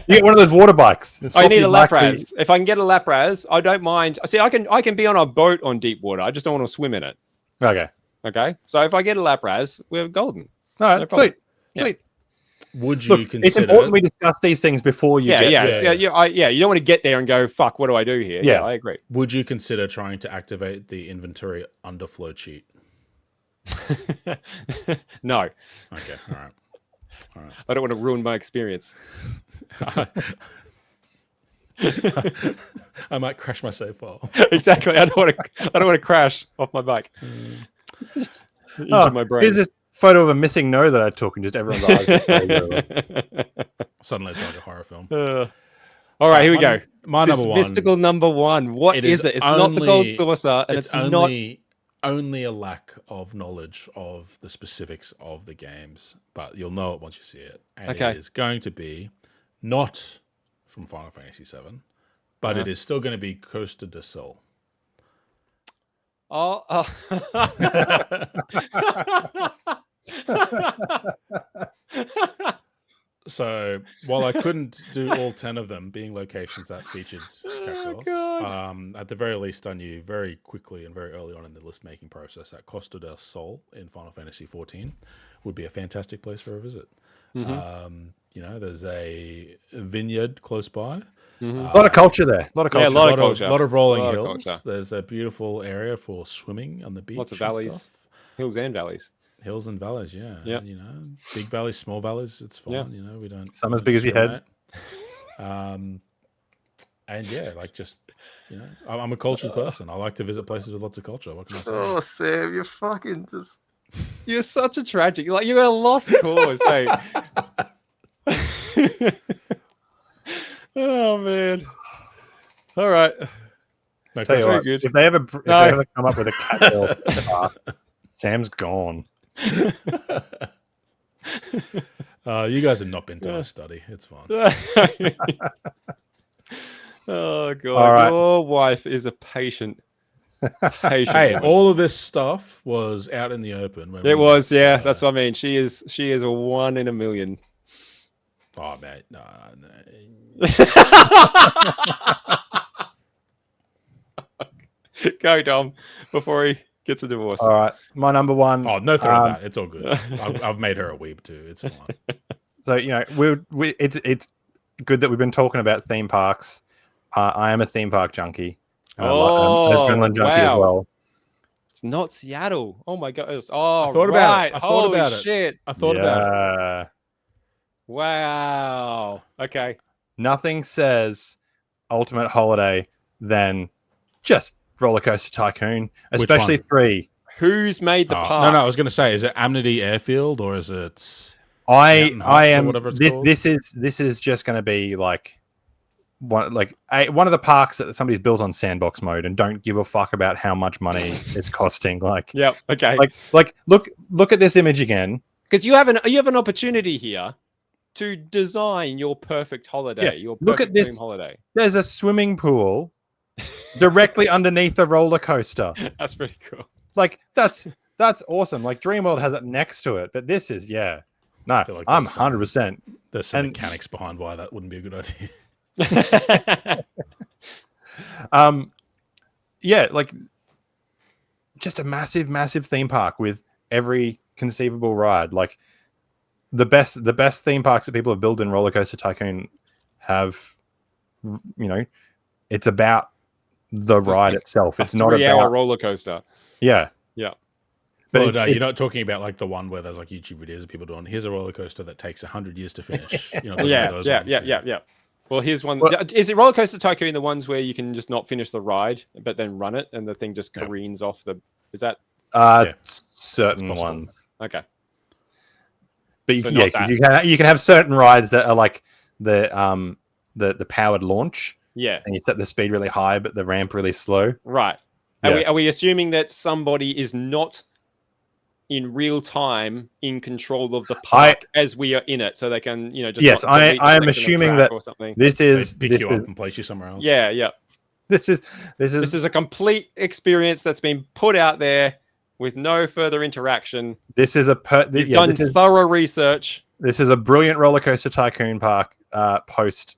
You get one of those water bikes. I need a Lapras. If I can get a Lapras, I don't mind. See, I can be on a boat on deep water. I just don't want to swim in it. Okay. Okay, so if I get a Lapras, we're golden. All right. No problem. Sweet. Yeah. Sweet. Would you Look, consider? it's important we discuss these things before you. Yeah, get yeah, yeah. yeah. You don't want to get there and go, "Fuck, what do I do here?" Yeah. I agree. Would you consider trying to activate the inventory underflow cheat? No, Okay, all right. I don't want to ruin my experience. I might crash my save file. Exactly. I don't want to crash off my bike into Oh, my brain. here's this photo of a missing no that I took, and just everyone's eyes. Suddenly it's like a horror film. All right, here we go. My This number one. mystical number one. What It is is it? It's not the gold only- saucer, and it's not. only a lack of knowledge of the specifics of the games, but you'll know it once you see it. And Okay. it is going to be not from Final Fantasy VII, but Uh-huh. it is still going to be Costa del Sol. Oh. So while I couldn't do all 10 of them being locations that featured Oh, Cactuars, at the very least I knew very quickly and very early on in the list making process that Costa del Sol in Final Fantasy XIV would be a fantastic place for a visit. Mhm. You know, there's a vineyard close by. Mhm. A lot of culture there. A lot of Yeah, culture. a lot of culture. lot of rolling Lot of hills. culture. There's a beautiful area for swimming on the beach. Lots of and valleys. stuff. Hills and valleys. Hills and valleys, yeah. Yep. You know, big valleys, small valleys, it's fine. Yeah. You know, we don't. Some we as don't big as your head. discriminate. And yeah, like just, you know, I'm a cultured person. I like to visit places with lots of culture. What can I say? Oh, Sam, you're fucking just. You're such a tragic. Like, you're a lost cause, hey. Oh, man. All right. No Tell you pressure. what, good. if they ever No. come up with a cat Sam's gone. You guys have not been to my study. It's fine. Oh, God. All right. Your wife is a patient. Hey, woman. all of this stuff was out in the open. When It we was, met, yeah. so- That's what I mean. She is a 1 in a million. Oh, mate. No. Go, Dom, before he gets a divorce. All right, my number one. Oh, no thought of that. It's all good. I've made her a weeb too. It's fine. So you know, it's good that we've been talking about theme parks. I am a theme park junkie. And I'm Oh, an adrenaline junkie as wow. well. It's not Seattle. Oh my god. Oh, I thought about it. right. I thought Holy about it. shit. I thought about it. Wow. Okay. Nothing says ultimate holiday than just Roller Coaster Tycoon, especially one? 3. Who's made the No, park? I was going to say, is it Amity Airfield or is it I Mountain Heights or am. whatever it's called? This is just going to be like one of the parks that somebody's built on sandbox mode and don't give a fuck about how much money it's costing. Like, Yep. Okay. like look at this image again. Because you have an opportunity here to design your perfect holiday. Yeah, Your look at perfect this. dream holiday. There's a swimming pool directly underneath the roller coaster. That's pretty cool. Like that's awesome. Like Dreamworld has it next to it, but this is no. feel like I'm there's some- 100%. There's some And- mechanics behind why that wouldn't be a good idea. Yeah, like just a massive theme park with every conceivable ride. Like the best theme parks that people have built in Roller Coaster Tycoon have, it's about the ride itself. It's not 3-hour about roller coaster. yeah. But Well, it's- no, it- you're not talking about like the one where there's like YouTube videos of people doing, here's a roller coaster that takes 100 years to finish. You know, Yeah. those ones. Well, here's one. Well- Is it Roller Coaster Tycoon the ones where you can just not finish the ride, but then run it and the thing just Yeah. careens off the? Is that Yeah. certain That's possible. ones. okay? But So yeah, not that. you can have certain rides that are like the powered launch, Yeah. and you set the speed really high, but the ramp really slow. Right. Yeah. Are we assuming that somebody is not in real time in control of the park as we are in it, so they can just Yes, not delete the I am section of assuming track that or something. This They is pick this you is, up and place you somewhere else. Yeah. this is This is a complete experience that's been put out there with no further interaction. this is You've done thorough research. this is a brilliant Roller Coaster Tycoon park post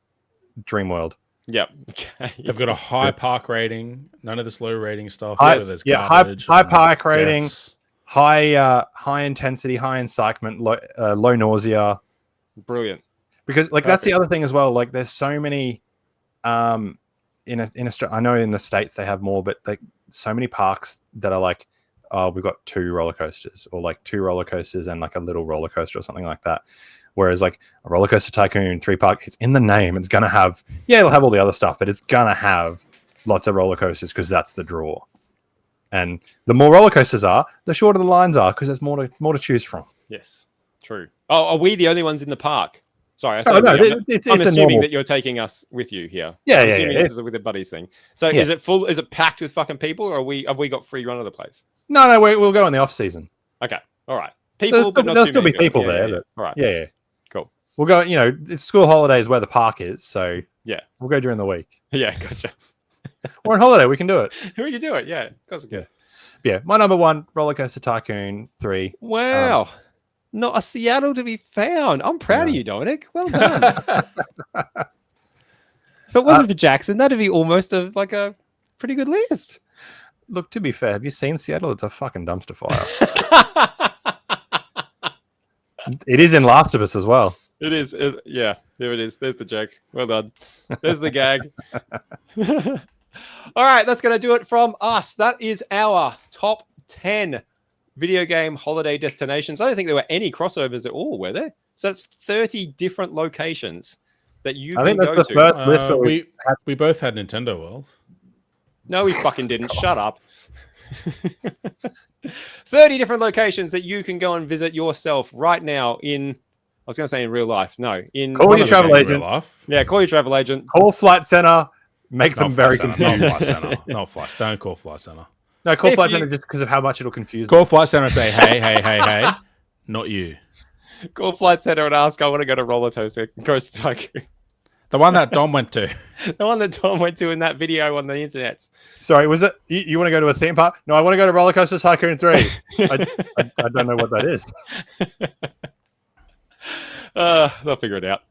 Dreamworld. Yep. Okay. They've got a high park rating, none of this low rating stuff. High- where there's yeah, high garbage and park rating. deaths. High intensity, high incitement, low nausea. Brilliant. Because like that's the other thing as well. Like there's so many in Australia. I know in the States they have more, but like so many parks that are like, oh, we've got 2 roller coasters, or like 2 roller coasters and like a little roller coaster or something like that. Whereas like a Roller Coaster Tycoon 3 park, it's in the name. It's gonna have it'll have all the other stuff, but it's gonna have lots of roller coasters because that's the draw. And the more roller coasters are, the shorter the lines are because there's more to choose from. Yes. True. Oh, are we the only ones in the park? Sorry, I said Oh, no, we. it's I'm a assuming normal. that you're taking us with you here. Yeah, I'm yeah, assuming yeah. this is with the buddies thing. So Yeah. is it full? Is it packed with fucking people, or have we got free run of the place? No, we'll go in the off season. Okay. All right. People, but not There'll too still many be people Yeah, there, yeah. but All right. yeah. Cool. We'll go. It's school holidays where the park is, so Yeah. we'll go during the week. Yeah. Gotcha. Or on holiday, we can do it. We can do it. Yeah. Of course we can. Yeah, my number 1, Roller Coaster Tycoon 3. Wow. Not a Seattle to be found. I'm proud of Yeah. you, Dominic. Well done. If it wasn't for Jackson, that'd be almost a pretty good list. Look, to be fair, have you seen Seattle? It's a fucking dumpster fire. It is in Last of Us as well. It is. Yeah, there it is. There's the joke. Well done. There's the gag. All right, that's going to do it from us. That is our top 10 video game holiday destinations. I don't think there were any crossovers at all, were there? So it's 30 different locations that you I can think go that's the to. first list where we both had Nintendo World. No, we fucking didn't. Shut up. 30 different locations that you can go and visit yourself right now in, I was going to say in real life. No, in Call one your of the travel games. agent. Life. Yeah, call your travel agent. Call Flight Center, make them Not very Flight Center, confused. not Flight Center. Not Flight. Don't call Flight Center. No, call If Flight you- Center just because of how much it'll confuse Call Flight Center and say, hey, not you. Call Flight Center and ask, I want to go to Roller Coaster Tycoon. The one that Dom went to. The one that Tom went to in that video on the internet. Sorry, was it you want to go to a theme park? No, I want to go to Roller Coaster Tycoon 3. I don't know what that is. They'll figure it out.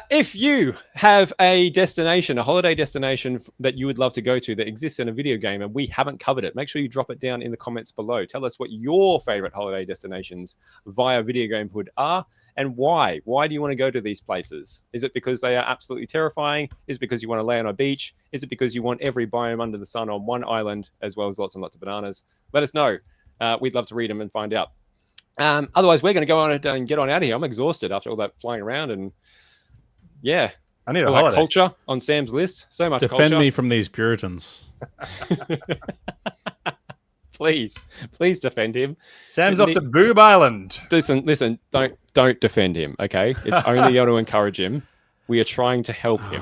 If you have a destination, a holiday destination that you would love to go to that exists in a video game and we haven't covered it, make sure you drop it down in the comments below. Tell us what your favorite holiday destinations via Video Gamehood are and why. Why do you want to go to these places? Is it because they are absolutely terrifying? Is it because you want to lay on a beach? Is it because you want every biome under the sun on one island, as well as lots and lots of bananas? Let us know. We'd love to read them and find out. Otherwise, we're going to go on and get on out of here. I'm exhausted after all that flying around and yeah, I need a all that holiday. culture on Sam's list. So much Defend culture. me from these Puritans. Please defend him. Sam's off to Boob Island. Listen, don't defend him, okay? It's only going to encourage him. We are trying to help him.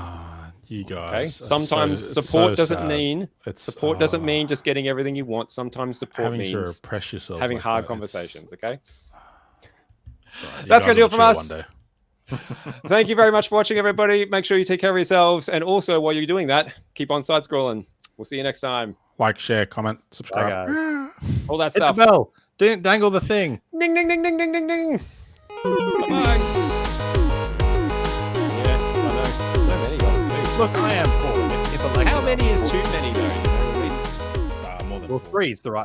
You guys. Okay. it's Sometimes so support doesn't sad. mean support doesn't mean just getting everything you want. Sometimes support having to means repress yourself, having like hard that, conversations. Okay. You That's guys going to do will it from chill us. one day. Thank you very much for watching, everybody. Make sure you take care of yourselves, and also while you're doing that, keep on side scrolling. We'll see you next time. Like, share, comment, subscribe. All that Hit the stuff. bell. Dangle the thing. Ding ding ding ding ding ding ding. Bye. Yeah, I know. So many of them too. Look, I am full. If a leg How is many up. is too many though? You know what I mean? More than Well, 3 is the right